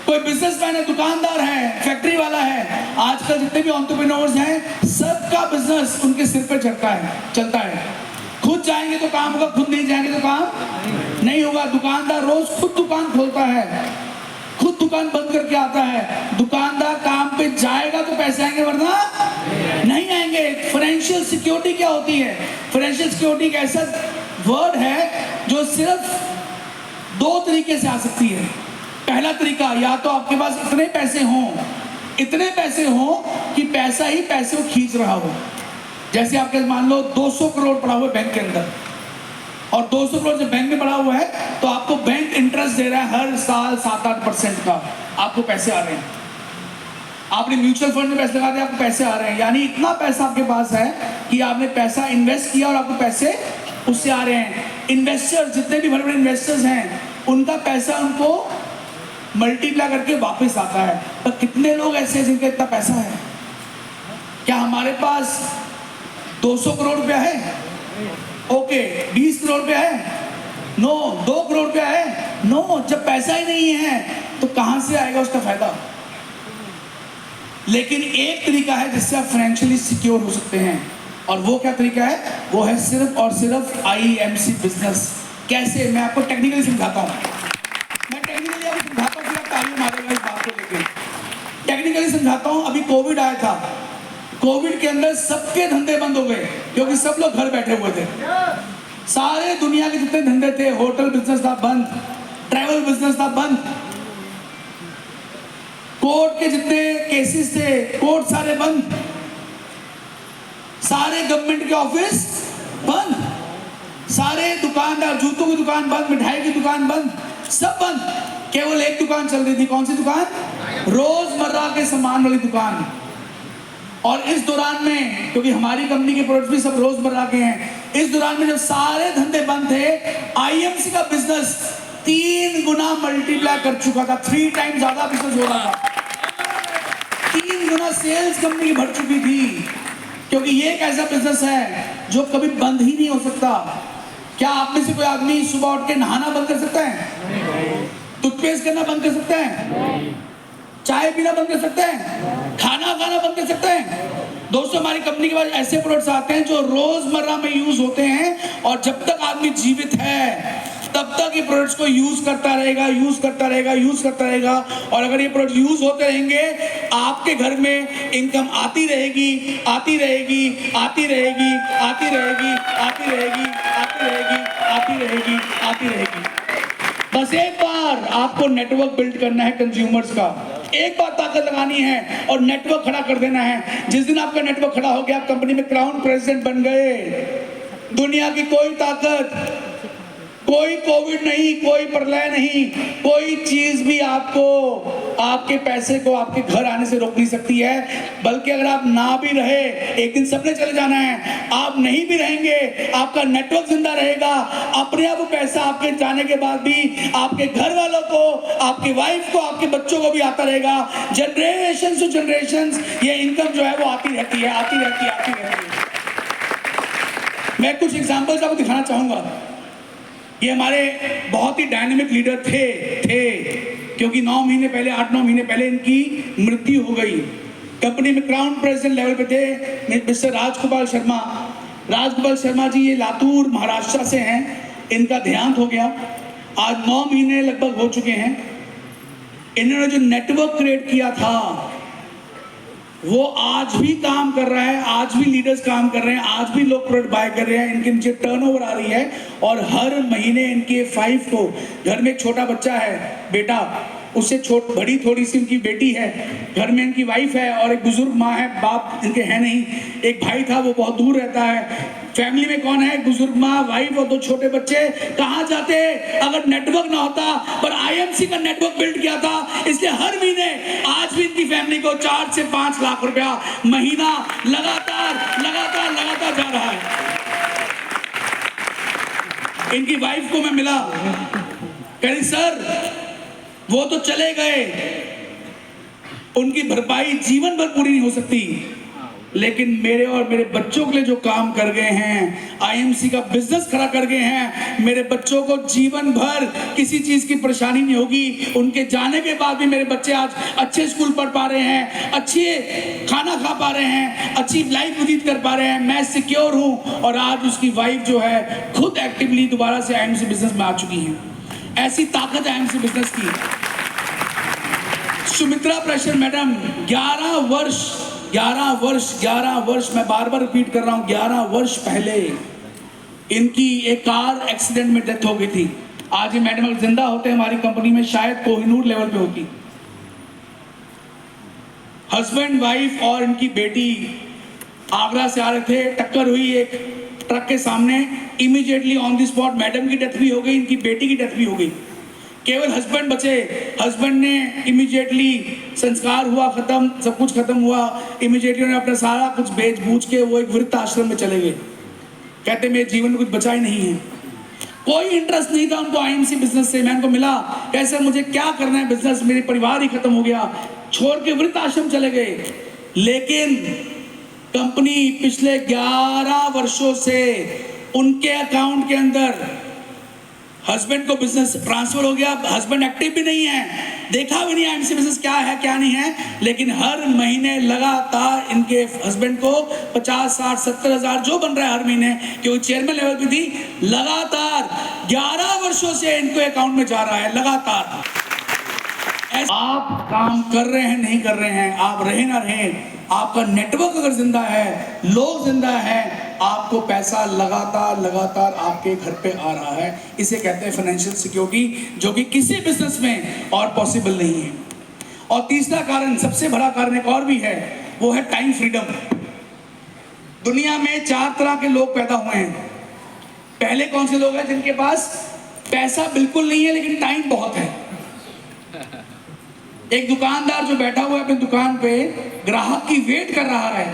कोई बिजनेसमैन है, दुकानदार है, फैक्ट्री वाला है, आजकल जितने भी एंटरप्रेन्योर्स हैं सबका बिजनेस उनके सिर पर चलता है। खुद जाएंगे तो काम होगा, खुद नहीं जाएंगे तो काम नहीं होगा। दुकानदार रोज खुद दुकान खोलता है, खुद दुकान बंद करके आता है। दुकानदार काम पे जाएगा तो पैसे आएंगे, वरना नहीं आएंगे। फाइनेंशियल सिक्योरिटी क्या होती है? फाइनेंशियल सिक्योरिटी एक ऐसा वर्ड है जो सिर्फ 2 तरीके से आ सकती है। पहला तरीका, या तो आपके पास इतने पैसे हों कि पैसा ही पैसे को खींच रहा हो। जैसे आपके मान लो 200 करोड़ पड़ा हुआ है बैंक के अंदर, और 200 करोड़ जब बैंक में पड़ा हुआ है तो आपको बैंक इंटरेस्ट दे रहा है हर साल 7-8% का, आपको पैसे आ रहे हैं। आपने म्यूचुअल फंड में पैसे लगा दिए, आपको पैसे आ रहे हैं। यानी इतना पैसा आपके पास है कि आपने पैसा इन्वेस्ट किया और आपको पैसे उससे आ रहे हैं। इन्वेस्टर्स, जितने भी बड़े बड़े इन्वेस्टर्स हैं, उनका पैसा उनको मल्टीप्लाई करके वापस आता है। पर कितने लोग ऐसे हैं जिनका इतना पैसा है? क्या हमारे पास 200 करोड़ रुपया है? ओके, 20 करोड़ रुपया है? नो। 2 करोड़ रुपया है? नो। जब पैसा ही नहीं है तो कहां से आएगा उसका फायदा? लेकिन एक तरीका है जिससे आप फाइनेंशियली सिक्योर हो सकते हैं, और वो क्या तरीका है? वो है सिर्फ और सिर्फ आईएमसी बिजनेस। कैसे? मैं आपको टेक्निकली समझाता हूँ। मैं टेक्निकली आपको समझाता हूँ, फिर आप ताली मारेंगे इस बात को लेकर। टेक्निकली समझाता हूँ। अभी कोविड आया था, कोविड के अंदर सबके धंधे बंद हो गए क्योंकि सब लोग घर बैठे हुए थे। सारे दुनिया के जितने धंधे थे, होटल बिजनेस था बंद, ट्रैवल बिजनेस था बंद, कोर्ट के जितने केसेस थे कोर्ट सारे बंद, सारे गवर्नमेंट के ऑफिस बंद, सारे दुकानदार, जूतों की दुकान बंद, मिठाई की दुकान बंद, सब बंद। केवल एक दुकान चल रही थी, कौन सी दुकान? रोजमर्रा के सामान वाली दुकान। और इस दौरान में, क्योंकि हमारी कंपनी के प्रोडक्ट्स भी सब रोजमर्रा के हैं, इस दौरान में जब सारे धंधे बंद थे, आईएमसी का बिजनेस 3 गुना मल्टीप्लाई कर चुका था, 3 टाइम ज्यादा बिजनेस हो रहा था, 3 गुना सेल्स कंपनी की बढ़ चुकी थी। क्योंकि ये एक ऐसा बिजनेस है जो कभी बंद ही नहीं हो सकता। क्या आप में से कोई आदमी सुबह उठ के नहाना बंद कर सकता है? टूथपेस्ट करना बंद कर सकता है? चाय पीना बंद कर सकते हैं? खाना खाना बंद कर सकते हैं? दोस्तों, हमारी कंपनी के पास ऐसे प्रोडक्ट्स आते हैं जो रोजमर्रा में यूज होते हैं और जब तक आदमी जीवित है तब तक ये प्रोडक्ट्स को यूज करता रहेगा, यूज करता रहेगा, यूज करता रहेगा। और अगर ये प्रोडक्ट यूज होते रहेंगे, आपके घर में इनकम आती रहेगी, आती रहेगी, आती रहेगी, आती रहेगी, आती रहेगी, आती रहेगी, आती रहेगी, आती रहेगी। बस एक बार आपको नेटवर्क बिल्ड करना है कंज्यूमर्स का, एक बार ताकत लगानी है और नेटवर्क खड़ा कर देना है। जिस दिन आपका नेटवर्क खड़ा हो गया, आप कंपनी में क्राउन प्रेसिडेंट बन गए। दुनिया की कोई ताकत, कोई कोविड नहीं, कोई प्रलय नहीं, कोई चीज भी आपको, आपके पैसे को आपके घर आने से रोक नहीं सकती है। बल्कि अगर आप ना भी रहे, एक दिन सबने चले जाना है, आप नहीं भी रहेंगे, आपका नेटवर्क जिंदा रहेगा। अपने आप वो पैसा आपके जाने के बाद भी आपके घर वालों को, आपकी वाइफ को, आपके बच्चों को भी आता रहेगा। जनरेशन टू जनरेशन ये इनकम जो है वो आती रहती है, आती रहती है, आती रहती है। मैं कुछ एग्जाम्पल्स आपको दिखाना चाहूंगा। ये हमारे बहुत ही डायनेमिक लीडर थे क्योंकि 9 महीने पहले, 8-9 महीने पहले इनकी मृत्यु हो गई। कंपनी में क्राउन प्रेसिडेंट लेवल पे थे मिस्टर राजगोपाल शर्मा। राजगोपाल शर्मा जी ये लातूर महाराष्ट्र से हैं। इनका देहांत हो गया। आज 9 महीने लगभग हो चुके हैं। इन्होंने जो नेटवर्क क्रिएट किया था वो आज भी काम कर रहा है, आज भी लीडर्स काम कर रहे हैं, आज भी लोग प्रोडक्ट बाय कर रहे हैं। इनके नीचे टर्नओवर आ रही है और हर महीने इनके 5 को, घर में एक छोटा बच्चा है, बेटा, उससे बड़ी थोड़ी सी उनकी बेटी है, घर में इनकी वाइफ है और एक बुजुर्ग माँ है, बाप इनके है नहीं, एक भाई था वो बहुत दूर रहता है। फैमिली में कौन है? बुजुर्ग माँ, वाइफ और 2 छोटे बच्चे। कहाँ जाते अगर नेटवर्क ना होता? पर आईएमसी का नेटवर्क बिल्ड किया था, इसलिए हर महीने आज भी इनकी फैमिली को 4 से 5 लाख रुपया महीना लगातार लगातार लगातार जा रहा है। इनकी वाइफ को मैं मिला, कह रही सर वो तो चले गए, उनकी भरपाई जीवन भर पूरी नहीं हो सकती, लेकिन मेरे और मेरे बच्चों के लिए जो काम कर गए हैं, आईएमसी का बिजनेस खड़ा कर गए हैं, मेरे बच्चों को जीवन भर किसी चीज की परेशानी नहीं होगी। उनके जाने के बाद भी मेरे बच्चे आज अच्छे स्कूल पढ़ पा रहे हैं, अच्छे खाना खा पा रहे हैं, अच्छी लाइफ व्यतीत कर पा रहे हैं। मैं सिक्योर हूं। और आज उसकी वाइफ जो है खुद एक्टिवली दोबारा से आईएमसी बिजनेस में आ चुकी है। ऐसी ताकत है आईएमसी बिजनेस की। सुमित्रा प्रेशर मैडम 11 वर्ष, मैं बार बार रिपीट कर रहा हूं, 11 वर्ष पहले इनकी एक कार एक्सीडेंट में डेथ हो गई थी। आज ये मैडम अगर जिंदा होते हमारी कंपनी में शायद कोहिनूर लेवल पे होती। हस्बैंड, वाइफ और इनकी बेटी आगरा से आ रहे थे, टक्कर हुई एक ट्रक के सामने, immediately on the spot madam की डेथ भी हो गई, इनकी बेटी की डेथ भी हो गई। केवल हस्बैंड बचे। हस्बैंड ने इमीडिएटली, संस्कार हुआ, खत्म, सब कुछ खत्म हुआ, इमीडिएटली उन्होंने अपना सारा कुछ बेच बूझ के वो एक वृद्ध आश्रम में चले गए। कहते मेरे जीवन में कुछ बचा ही नहीं है। कोई इंटरेस्ट नहीं था उनको आईएमसी बिजनेस से। मैं उनको मिला, कैसे मुझे क्या करना है बिजनेस, मेरे परिवार ही खत्म हो गया, छोड़ के वृद्ध आश्रम चले गए। लेकिन कंपनी पिछले 11 वर्षों से उनके अकाउंट के अंदर हस्बैंड को बिजनेस ट्रांसफर हो गया। हस्बैंड एक्टिव भी नहीं है, देखा भी नहीं आईएमसी बिजनेस क्या है क्या नहीं है, लेकिन हर महीने लगातार इनके हस्बैंड को 50, 60, 70 हजार जो बन रहा है हर महीने, क्योंकि चेयरमैन लेवल पे थी, लगातार 11 वर्षों से इनको अकाउंट में जा रहा है लगातार। आप काम कर रहे हैं नहीं कर रहे हैं, आप रहे ना रहे, आपका नेटवर्क अगर जिंदा है, लोग जिंदा हैं, आपको पैसा लगातार आपके घर पे आ रहा है। इसे कहते हैं फाइनेंशियल सिक्योरिटी, जो कि किसी बिजनेस में और पॉसिबल नहीं है। और तीसरा कारण, सबसे बड़ा कारण एक और भी है, वो है टाइम फ्रीडम। दुनिया में 4 तरह के लोग पैदा हुए हैं। पहले कौन से लोग हैं? जिनके पास पैसा बिल्कुल नहीं है लेकिन टाइम बहुत है। एक दुकानदार जो बैठा हुआ है अपनी दुकान पे, ग्राहक की वेट कर रहा है,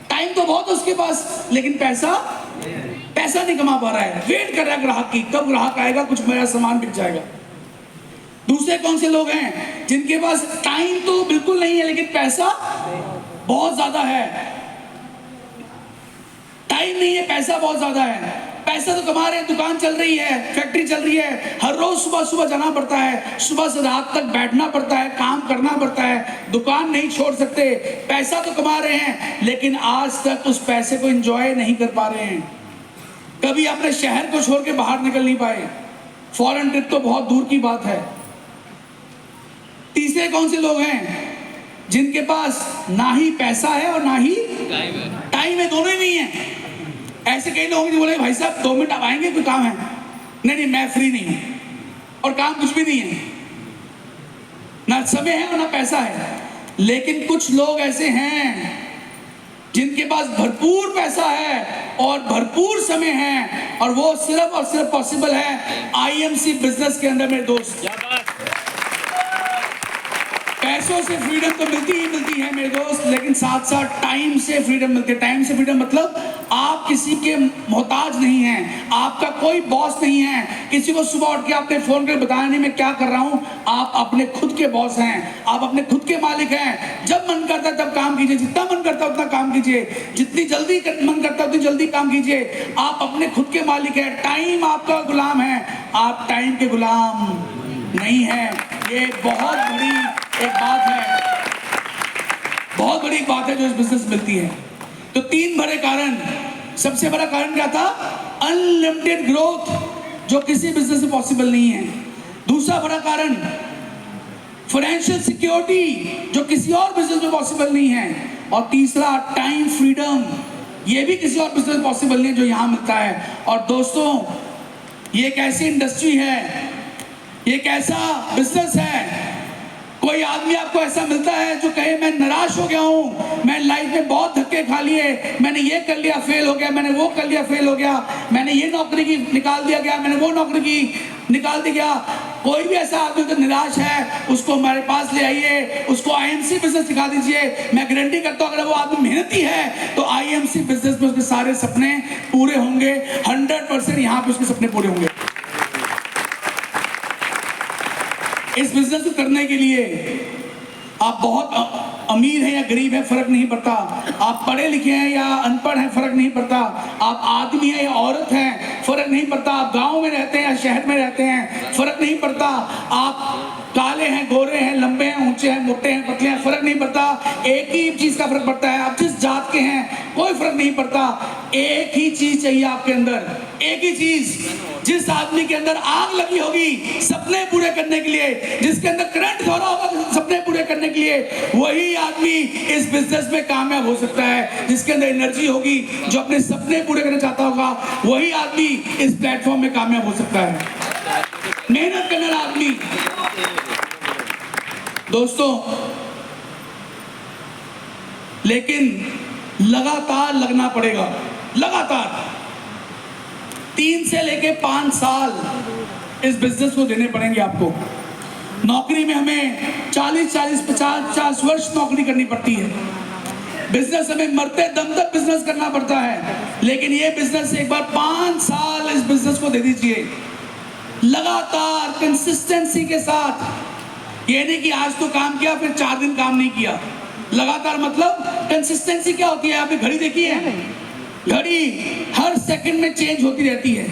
टाइम तो बहुत है उसके पास लेकिन पैसा नहीं कमा पा रहा है, वेट कर रहा है ग्राहक की, कब ग्राहक आएगा, कुछ मेरा सामान बिक जाएगा। दूसरे कौन से लोग हैं? जिनके पास टाइम तो बिल्कुल नहीं है लेकिन पैसा बहुत ज्यादा है। टाइम नहीं है, पैसा बहुत ज्यादा है, पैसा तो कमा रहे हैं, दुकान चल रही है, फैक्ट्री चल रही है, हर रोज सुबह जाना पड़ता है, सुबह से रात तक बैठना पड़ता है, काम करना पड़ता है, दुकान नहीं छोड़ सकते, पैसा तो कमा रहे हैं लेकिन आज तक उस पैसे को एंजॉय नहीं कर पा रहे हैं। कभी अपने शहर को छोड़ के बाहर निकल नहीं पाए, फॉरेन ट्रिप तो बहुत दूर की बात है। तीसरे कौन से लोग हैं? जिनके पास ना ही पैसा है और ना ही टाइम है, दोनों ही नहीं है। ऐसे कई लोग बोले भाई साहब 2 मिनट आप आएंगे, कोई काम है? नहीं मैं फ्री नहीं हूं, और काम कुछ भी नहीं है, ना समय है और ना पैसा है। लेकिन कुछ लोग ऐसे हैं जिनके पास भरपूर पैसा है और भरपूर समय है, और वो सिर्फ और सिर्फ पॉसिबल है आईएमसी बिजनेस के अंदर। मेरे दोस्त, पैसों से फ्रीडम तो मिलती है मेरे दोस्त, लेकिन साथ साथ टाइम से फ्रीडम मिलती है। टाइम से फ्रीडम मतलब आप किसी के मोहताज नहीं हैं, आपका कोई बॉस नहीं है, किसी को सुबह उठ के आपने फोन करके बताया नहीं मैं क्या कर रहा हूं। आप अपने खुद के बॉस हैं, आप अपने खुद के मालिक हैं। जब मन करता है तब काम कीजिए, जितना मन करता है उतना काम कीजिए, जितनी जल्दी मन करता है उतनी जल्दी काम कीजिए। आप अपने खुद के मालिक हैं, टाइम आपका गुलाम है, आप टाइम के गुलाम नहीं है। ये बहुत बड़ी एक बात है, बहुत बड़ी बात है जो इस बिजनेस में मिलती है। तो 3 बड़े कारण। सबसे बड़ा कारण क्या था? अनलिमिटेड ग्रोथ, जो किसी बिजनेस में पॉसिबल नहीं है। दूसरा बड़ा कारण फाइनेंशियल सिक्योरिटी, जो किसी और बिजनेस में पॉसिबल नहीं है। और तीसरा टाइम फ्रीडम, ये भी किसी और बिजनेस में पॉसिबल नहीं है जो यहां मिलता है। और दोस्तों, ये एक ऐसी इंडस्ट्री है, ये एक ऐसा बिजनेस है, कोई आदमी आपको ऐसा मिलता है जो कहे मैं निराश हो गया हूं, मैं लाइफ में बहुत धक्के खा लिए, मैंने ये कर लिया फेल हो गया, मैंने वो कर लिया फेल हो गया, मैंने ये नौकरी की निकाल दिया गया, मैंने वो नौकरी की निकाल दी गया। कोई भी ऐसा आदमी जो निराश है, उसको हमारे पास ले आइए, उसको आईएमसी बिजनेस सिखा दीजिए। मैं गारंटी करता हूं अगर वो आदमी मेहनती है तो आईएमसी बिजनेस में उसके सारे सपने पूरे होंगे। 100% यहाँ पे उसके सपने पूरे होंगे। इस बिजनेस को करने के लिए आप बहुत अमीर हैं या गरीब हैं फर्क नहीं पड़ता, आप पढ़े लिखे हैं या अनपढ़ हैं फर्क नहीं पड़ता, आप आदमी हैं या औरत हैं फर्क नहीं पड़ता, आप गांव में रहते हैं या शहर में रहते हैं फर्क नहीं पड़ता, आप काले हैं गोरे हैं लंबे हैं ऊंचे हैं मोटे हैं पतले हैं फर्क नहीं पड़ता। एक ही चीज का फर्क पड़ता है, आप जिस जात के हैं कोई फर्क नहीं पड़ता। एक ही चीज चाहिए आपके अंदर, एक ही चीज। जिस आदमी के अंदर आग लगी होगी सपने पूरे करने के लिए, जिसके अंदर करंट दौड़ा होगा सपने पूरे करने के लिए, वही आदमी इस बिजनेस में कामयाब हो सकता है। जिसके अंदर एनर्जी होगी, जो अपने सपने पूरे करना चाहता होगा, वही आदमी इस प्लेटफॉर्म में कामयाब हो सकता है। मेहनत करने वाला आदमी। दोस्तों, लेकिन लगातार लगना पड़ेगा, लगातार 3 से लेके 5 साल इस बिजनेस को देने पड़ेंगे आपको। नौकरी में हमें 40-40, 50-50 वर्ष नौकरी करनी पड़ती है। बिजनेस हमें मरते दम तक बिजनेस करना पड़ता है, लेकिन ये बिजनेस एक बार 5 साल इस बिजनेस को दे दीजिए लगातार कंसिस्टेंसी के साथ। ये नहीं कि आज तो काम किया फिर 4 दिन काम नहीं किया। लगातार मतलब कंसिस्टेंसी क्या होती है? आपने घड़ी देखी है? घड़ी हर सेकंड में चेंज होती रहती है,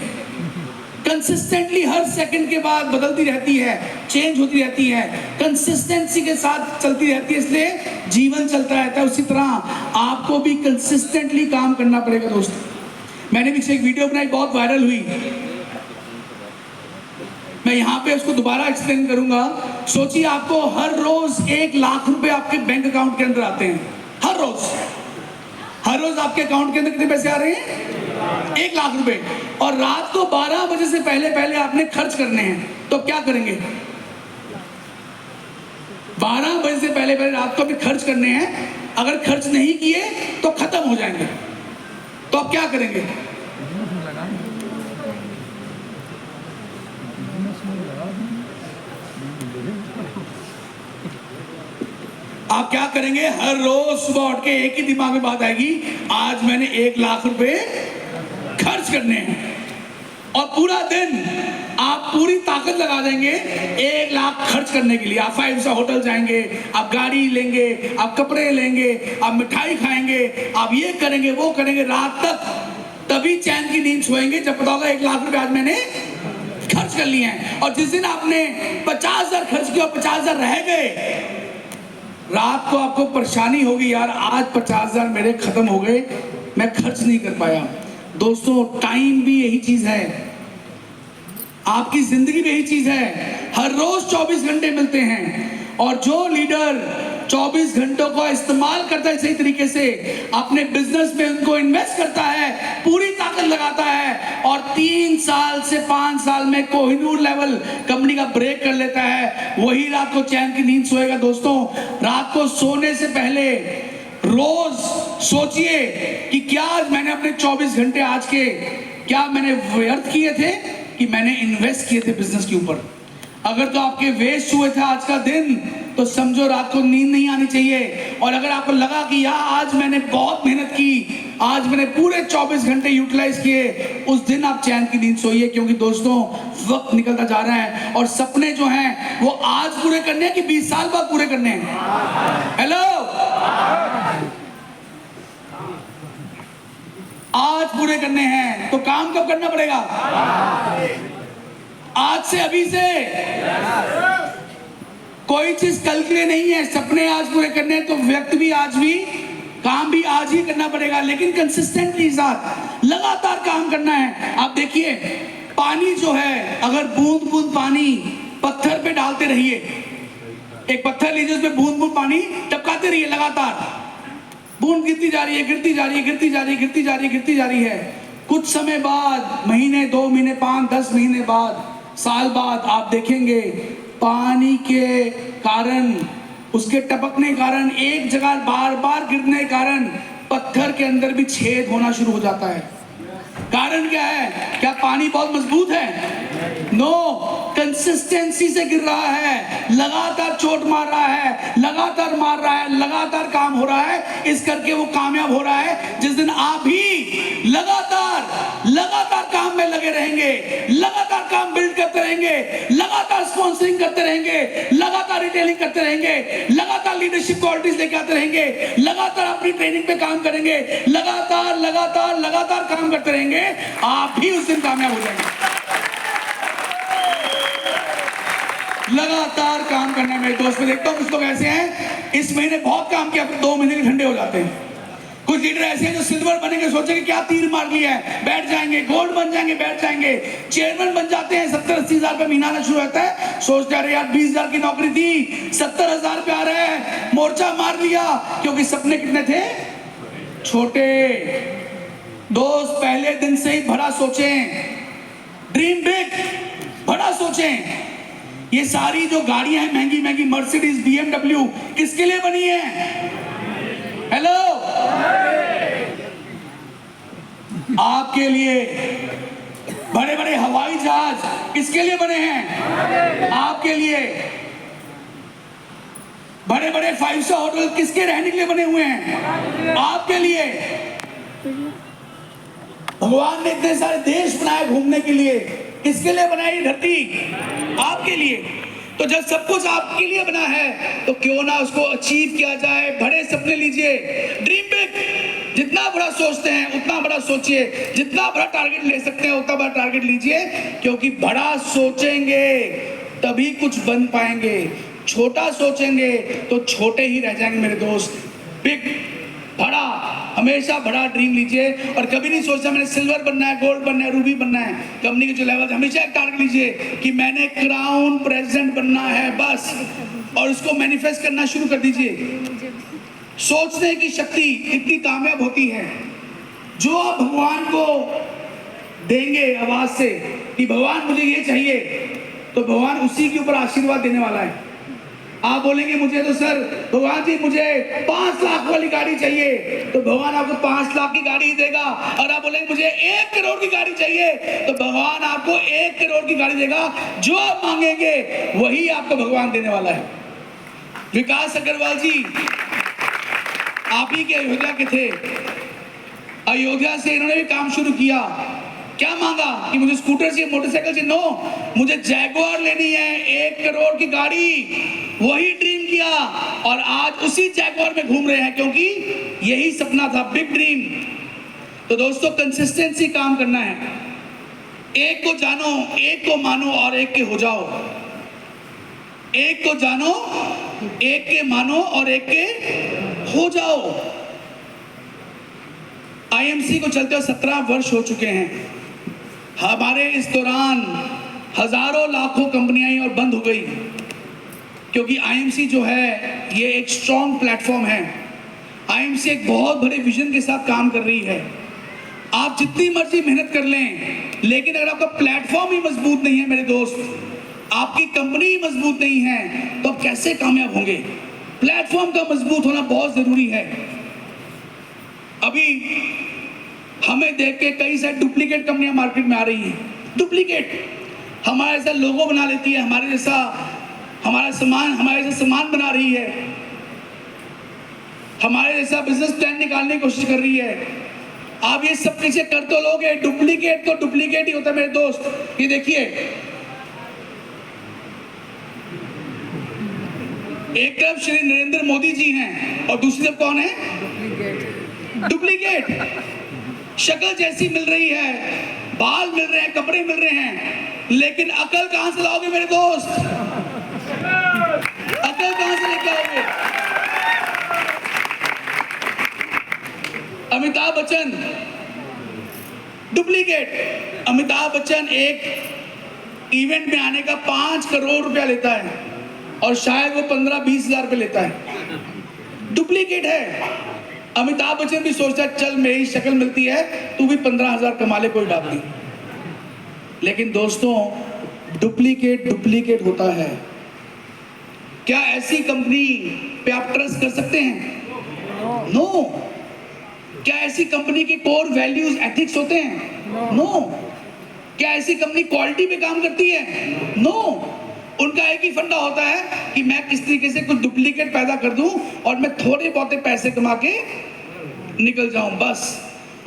कंसिस्टेंटली हर सेकंड के बाद बदलती रहती है, चेंज होती रहती है, कंसिस्टेंसी के साथ चलती रहती है, इसलिए जीवन चलता रहता है। उसी तरह आपको भी कंसिस्टेंटली काम करना पड़ेगा। दोस्तों, मैंने भी एक वीडियो बनाई, बहुत वायरल हुई, मैं यहाँ पे उसको दोबारा एक्सप्लेन करूंगा। सोचिए आपको हर रोज 1 लाख रुपए आपके बैंक अकाउंट के अंदर आते हैं। हर रोज आपके अकाउंट के अंदर कितने पैसे आ रहे हैं? 1 लाख रुपए। और रात को 12 बजे से पहले पहले आपने खर्च करने हैं, तो क्या करेंगे? 12 बजे से पहले पहले रात को भी खर्च करने हैं। अगर खर्च नहीं किए तो खत्म हो जाएंगे, तो आप क्या करेंगे? आप क्या करेंगे? हर रोज सुबह उठ के एक ही दिमाग में बात आएगी, आज मैंने 1 लाख रुपए खर्च करने हैं। और पूरा दिन आप पूरी ताकत लगा देंगे 1 लाख खर्च करने के लिए। आप 5 स्टार होटल जाएंगे, आप गाड़ी लेंगे, आप कपड़े लेंगे, आप मिठाई खाएंगे, आप ये करेंगे वो करेंगे, रात तक तभी चैन की नींद सोएंगे जब पता होगा 1 लाख रुपए आज मैंने खर्च कर लिए हैं। और जिस दिन आपने 50,000 खर्च किया और 50,000 रह गए, रात को आपको परेशानी होगी, यार आज 50,000 मेरे खत्म हो गए, मैं खर्च नहीं कर पाया। दोस्तों, टाइम भी यही चीज है, आपकी जिंदगी भी यही चीज है। हर रोज 24 घंटे मिलते हैं और जो लीडर 24 घंटों का इस्तेमाल करता है सही तरीके से, अपने बिजनेस में उनको इन्वेस्ट करता है, पूरी ताकत लगाता है और 3 साल से 5 साल में कोहिनूर लेवल कंपनी का ब्रेक कर लेता है, वही रात को चैन की नींद सोएगा। दोस्तों, रात को सोने से पहले रोज सोचिए कि क्या आज मैंने अपने 24 घंटे आज के क्या मैंने व्यर्थ किए थे कि मैंने इन्वेस्ट किए थे बिजनेस के ऊपर। अगर तो आपके वेस्ट हुए थे आज का दिन, तो समझो रात को नींद नहीं आनी चाहिए। और अगर आपको लगा कि यार आज मैंने बहुत मेहनत की, आज मैंने पूरे 24 घंटे यूटिलाइज किए, उस दिन आप चैन की नींद सोइए, क्योंकि दोस्तों वक्त निकलता जा रहा है और सपने जो हैं वो आज पूरे करने हैं कि 20 साल बाद पूरे करने हैं। हेलो, आज पूरे करने हैं, तो काम कब करना पड़ेगा? आज से, अभी से। कोई चीज कल के लिए नहीं है, सपने आज पूरे करने हैं, तो व्यक्त भी आज भी, काम भी आज ही करना पड़ेगा, लेकिन कंसिस्टेंटली साथ लगातार काम करना है। आप देखिए, पानी जो है, अगर बूंद बूंद पानी पत्थर पे डालते रहिए, एक पत्थर लीजिए, उसमें बूंद बूंद पानी टपकाते रहिए, लगातार बूंद गिरती जा रही है, गिरती जा रही है, गिरती जा रही है, गिरती जा रही है, गिरती जा रही है। कुछ समय बाद, महीने, 2 महीने, 5, 10 महीने बाद, साल बाद, आप देखेंगे पानी के कारण, उसके टपकने के कारण, एक जगह बार बार गिरने के कारण पत्थर के अंदर भी छेद होना शुरू हो जाता है। कारण क्या है? क्या पानी बहुत मजबूत है? नो, कंसिस्टेंसी से गिर रहा है, लगातार चोट मार रहा है, लगातार मार रहा है, लगातार काम हो रहा है, इस करके वो कामयाब हो रहा है। जिस दिन आप भी लगातार काम में लगे रहेंगे, लगातार काम बिल्ड करते रहेंगे, लगातार स्पॉन्सरिंग करते रहेंगे, लगातार रिटेलिंग करते रहेंगे, लगातार लीडरशिप क्वालिटीज लेके आते रहेंगे, लगातार अपनी ट्रेनिंग पे काम करेंगे, लगातार काम करते रहेंगे, आप भी उस दिन कामयाब हो जाएंगे। लगातार काम करने में, दोस्त मैं देखता हूं कुछ लोग ऐसे हैं, इस महीने बहुत काम किया, फिर 2 महीने के ठंडे हो जाते हैं। कुछ लीडर ऐसे हैं जो सिल्वर बनेंगे, सोचेंगे क्या तीर मार लिया है, बैठ जाएंगे, गोल्ड बन जाएंगे, बैठ जाएंगे, चेयरमैन बन जाते हैं, 70-80 हजार रुपए महीना आना शुरू होता है, सोचते हैं यार 20 हजार की नौकरी थी, 70,000 रुपए आ रहे हैं, मोर्चा मार लिया, क्योंकि सपने कितने थे? छोटे। दोस्त, पहले दिन से ही बड़ा सोचें, ड्रीम बिग, बड़ा सोचें। ये सारी जो गाड़ियां हैं, महंगी महंगी मर्सिडीज, BMW, किसके लिए बनी है? हेलो, आपके लिए। बड़े बड़े हवाई जहाज किसके लिए बने हैं? आपके लिए। बड़े बड़े 5 स्टार होटल किसके रहने के लिए बने हुए हैं? आपके लिए। भगवान ने इतने सारे देश बनाए घूमने के लिए, किसके लिए बनाई धरती? आपके लिए। तो जब सब कुछ आपके लिए बना है, तो क्यों ना उसको अचीव किया जाए। बड़े सपने लीजिए, ड्रीम बिग। जितना बड़ा सोचते हैं उतना बड़ा सोचिए, जितना बड़ा टारगेट ले सकते हैं उतना बड़ा टारगेट लीजिए, क्योंकि बड़ा सोचेंगे तभी कुछ बन पाएंगे, छोटा सोचेंगे तो छोटे ही रह जाएंगे मेरे दोस्त। बिग बड़ा, हमेशा बड़ा ड्रीम लीजिए और कभी नहीं सोचना मैंने सिल्वर बनना है, गोल्ड बनना है, रूबी बनना है। कंपनी के जो लेवल, हमेशा एक टारगेट लीजिए कि मैंने क्राउन प्रेसिडेंट बनना है बस, और उसको मैनिफेस्ट करना शुरू कर दीजिए। सोचने की शक्ति इतनी कामयाब होती है, जो आप भगवान को देंगे आवाज से कि भगवान मुझे ये चाहिए, तो भगवान उसी के ऊपर आशीर्वाद देने वाला है। आप बोलेंगे मुझे तो सर भगवान जी मुझे 5 लाख वाली गाड़ी चाहिए, तो भगवान आपको 5 लाख की गाड़ी ही देगा। और आप बोलेंगे मुझे 1 करोड़ की गाड़ी चाहिए, तो भगवान आपको 1 करोड़ की गाड़ी देगा। जो आप मांगेंगे वही आपको भगवान देने वाला है। विकास अग्रवाल जी आप ही के अयोध्या के थे, अयोध्या से इन्होंने भी काम शुरू किया। क्या मांगा कि मुझे स्कूटर चाहिए, मोटरसाइकिल चाहिए? नो, मुझे जैगुआर लेनी है, 1 करोड़ की गाड़ी, वही ड्रीम किया और आज उसी जैगुआर में घूम रहे हैं, क्योंकि यही सपना था, बिग ड्रीम। तो दोस्तों कंसिस्टेंसी काम करना है, एक को जानो, एक को मानो और एक के हो जाओ। एक को जानो, एक के मानो और एक के हो जाओ। आईएमसी को चलते हुए 17 वर्ष हो चुके हैं। हमारे इस दौरान हजारों लाखों कंपनियां आई और बंद हो गई, क्योंकि आईएमसी जो है ये एक स्ट्रॉन्ग प्लेटफॉर्म है। आईएमसी एक बहुत बड़े विजन के साथ काम कर रही है। आप जितनी मर्जी मेहनत कर लें, लेकिन अगर आपका प्लेटफॉर्म ही मजबूत नहीं है मेरे दोस्त, आपकी कंपनी ही मजबूत नहीं है, तो आप कैसे कामयाब होंगे? प्लेटफॉर्म का मजबूत होना बहुत जरूरी है। अभी हमें देख के कई सारी डुप्लीकेट कंपनियां मार्केट में आ रही हैं। डुप्लीकेट, हमारे जैसा लोगो बना लेती है, हमारे जैसा सामान बना रही है, हमारे जैसा बिजनेस प्लान निकालने की कोशिश कर रही है। आप ये सब पीछे कर तो लोगे, डुप्लीकेट तो डुप्लीकेट ही होता है मेरे दोस्त। ये देखिए, एक तरफ श्री नरेंद्र मोदी जी हैं और दूसरी तरफ कौन है? डुप्लीकेट। शक्ल जैसी मिल रही है, बाल मिल रहे हैं, कपड़े मिल रहे हैं, लेकिन अकल कहां से लाओगे मेरे दोस्त? अकल कहां से लेके आओगे? अमिताभ बच्चन डुप्लीकेट। अमिताभ बच्चन एक इवेंट में आने का 5 करोड़ रुपया लेता है और शायद वो 15-20 हजार रुपये लेता है। डुप्लीकेट है। अमिताभ बच्चन भी सोचता है चल मेरी शक्ल मिलती है, तू भी 15,000 कमा ले, कोई बात नहीं। लेकिन दोस्तों डुप्लीकेट होता है। क्या ऐसी कंपनी पे आप ट्रस्ट कर सकते हैं? नो। क्या ऐसी कंपनी के कोर वैल्यूज एथिक्स होते हैं? नो। क्या ऐसी कंपनी क्वालिटी पे काम करती है? नो। उनका एक ही फंडा होता है कि मैं किस तरीके से कुछ डुप्लीकेट पैदा कर दूं और मैं थोड़े बहुत पैसे कमा के निकल जाऊं, बस।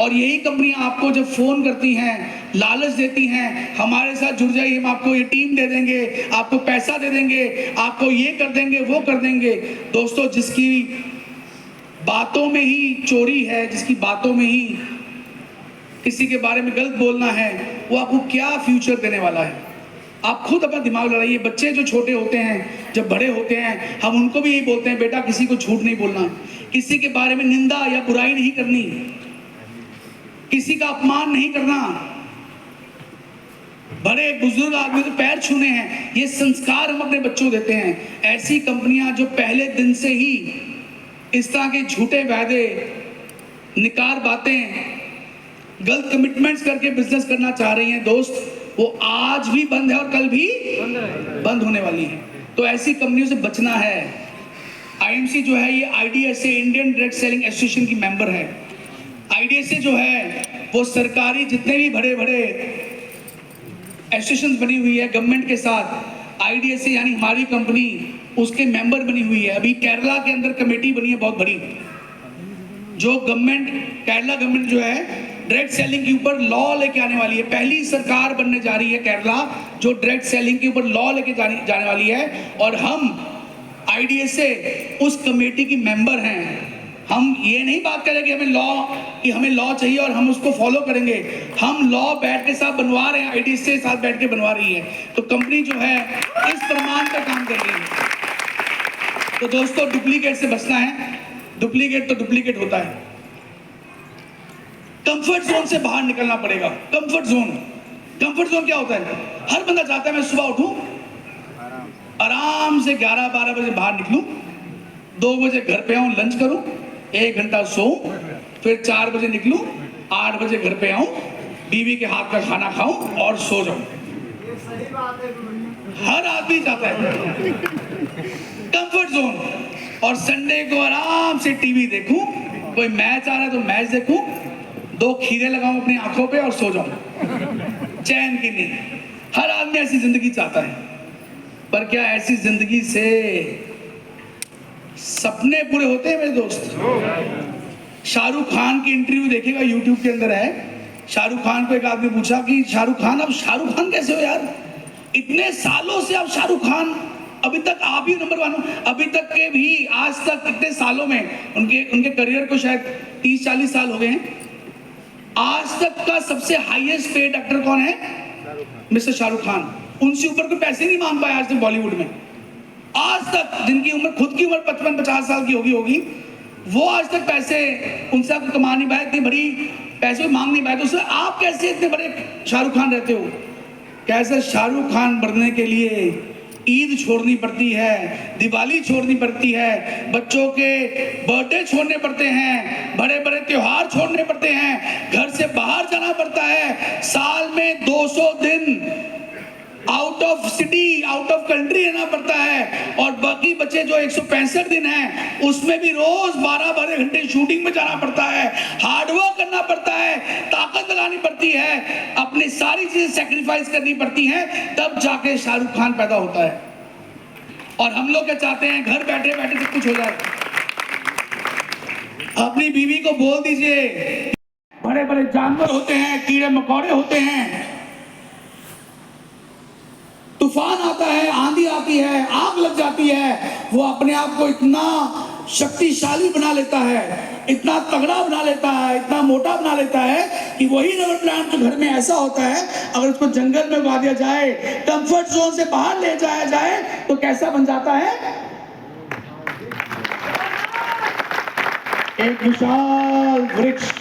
और यही कंपनियां आपको जब फोन करती हैं, लालच देती हैं, हमारे साथ जुड़ जाइए, हम आपको ये टीम दे देंगे, आपको पैसा दे देंगे, आपको ये कर देंगे, वो कर देंगे। दोस्तों, जिसकी बातों में ही चोरी है, जिसकी बातों में ही किसी के बारे में गलत बोलना है, वो आपको क्या फ्यूचर देने वाला है? आप खुद अपना दिमाग लड़ाइए। बच्चे जो छोटे होते हैं, जब बड़े होते हैं, हम उनको भी यही बोलते हैं, बेटा किसी को झूठ नहीं बोलना, किसी के बारे में निंदा या बुराई नहीं करनी, किसी का अपमान नहीं करना, बड़े बुजुर्ग आदमी तो पैर छूने हैं। ये संस्कार हम अपने बच्चों को देते हैं। ऐसी कंपनियां जो पहले दिन से ही इस तरह के झूठे वादे, निकार बातें, गलत कमिटमेंट्स करके बिजनेस करना चाह रही हैं दोस्त, वो आज भी बंद है और कल भी बंद होने वाली है। तो ऐसी कंपनियों से बचना है। आईएमसी जो है ये IDSA, Indian direct selling association की मेंबर है। आईडीएसए जो है वो सरकारी जितने भी बड़े बड़े एसोसिएशन बनी हुई है गवर्नमेंट के साथ, आईडीएसए यानी हमारी कंपनी उसके मेंबर बनी हुई है। अभी केरला के अंदर कमेटी बनी है बहुत बड़ी, जो गवर्नमेंट, केरला गवर्नमेंट जो है डायरेक्ट सेलिंग के ऊपर लॉ लेके आने वाली है। पहली सरकार बनने जा रही है केरला जो डायरेक्ट सेलिंग के ऊपर लॉ लेके जाने वाली है, और हम आईडीएसए उस कमेटी की मेंबर हैं। हम ये नहीं बात करें कि हमें लॉ चाहिए और हम उसको फॉलो करेंगे। हम लॉ बैठ के साथ बनवा रहे हैं, आईडीएसए साथ बैठ के बनवा रही है। तो कंपनी जो है इस प्रमाण पर काम कर रही है। तो दोस्तों, डुप्लीकेट से बचना है। डुप्लीकेट तो डुप्लीकेट होता है। कंफर्ट जोन से बाहर निकलना पड़ेगा। कंफर्ट जोन क्या होता है? हर बंदा चाहता है मैं सुबह उठूं, आराम से 11-12 बजे बाहर निकलूं, 2 बजे घर पे आऊं, लंच करूं, 1 घंटा सोऊं, फिर 4 बजे निकलूं, 8 बजे घर पे आऊं, बीवी के हाथ का खाना खाऊं और सो जाऊं। हर आदमी चाहता है कंफर्ट जोन। और संडे को आराम से टीवी देखूं, कोई मैच आ रहा है तो मैच देखूं, 2 खीरे लगाऊं अपनी आंखों पे और सो जाऊं, चैन की नींद। हर आदमी ऐसी जिंदगी चाहता है, पर क्या ऐसी जिंदगी से सपने पूरे होते हैं मेरे दोस्त? शाहरुख खान की इंटरव्यू देखिएगा, यूट्यूब के अंदर है। शाहरुख खान को एक आदमी पूछा कि शाहरुख खान, अब शाहरुख खान कैसे हो यार, इतने सालों से आप शाहरुख खान, अभी तक आप ही नंबर 1 हो, अभी तक के भी, आज तक इतने सालों में उनके करियर को शायद 30-40 साल हो गए हैं, आज तक का सबसे हाईएस्ट पेड एक्टर कौन है? मिस्टर शाहरुख खान। उनसे ऊपर कोई पैसे नहीं मांग पाए आज तक बॉलीवुड में। आज तक जिनकी उम्र, खुद की उम्र 55-50 साल की होगी, वो आज तक पैसे उनसे आप कमा नहीं पाए, इतनी बड़ी पैसे मांग नहीं पाए, तो उससे आप कैसे इतने बड़े शाहरुख खान रहते हो? कैसे शाहरुख खान बनने के लिए ईद छोड़नी पड़ती है, दिवाली छोड़नी पड़ती है, बच्चों के बर्थडे छोड़ने पड़ते हैं, बड़े बड़े त्योहार छोड़ने पड़ते हैं, घर से बाहर जाना पड़ता है, साल में 200 दिन out of city, out of country रहना पड़ता है, और बाकी बचे जो 165 दिन हैं उसमें भी रोज 12-12 घंटे शूटिंग में जाना पड़ता है, हार्डवर्क करना पड़ता है, ताकत लगानी पड़ती है, अपनी सारी चीजें सेक्रीफाइस करनी पड़ती हैं, तब जाके शाहरुख खान पैदा होता है। और हम लोग क्या चाहते हैं? घर बैठे बैठे सब कुछ हो जाए। अपनी बीवी को बोल दीजिए, बड़े बड़े जानवर होते हैं, कीड़े मकोड़े होते हैं, तूफान आता है, आंधी आती है, आग लग जाती है, वो अपने आप को इतना शक्तिशाली बना लेता है, इतना तगड़ा बना लेता है, इतना मोटा बना लेता है कि वही रबर प्लांट तो घर में ऐसा होता है, अगर उसको जंगल में उगा दिया जाए, कंफर्ट जोन से बाहर ले जाया जाए, तो कैसा बन जाता है? एक विशाल वृक्ष।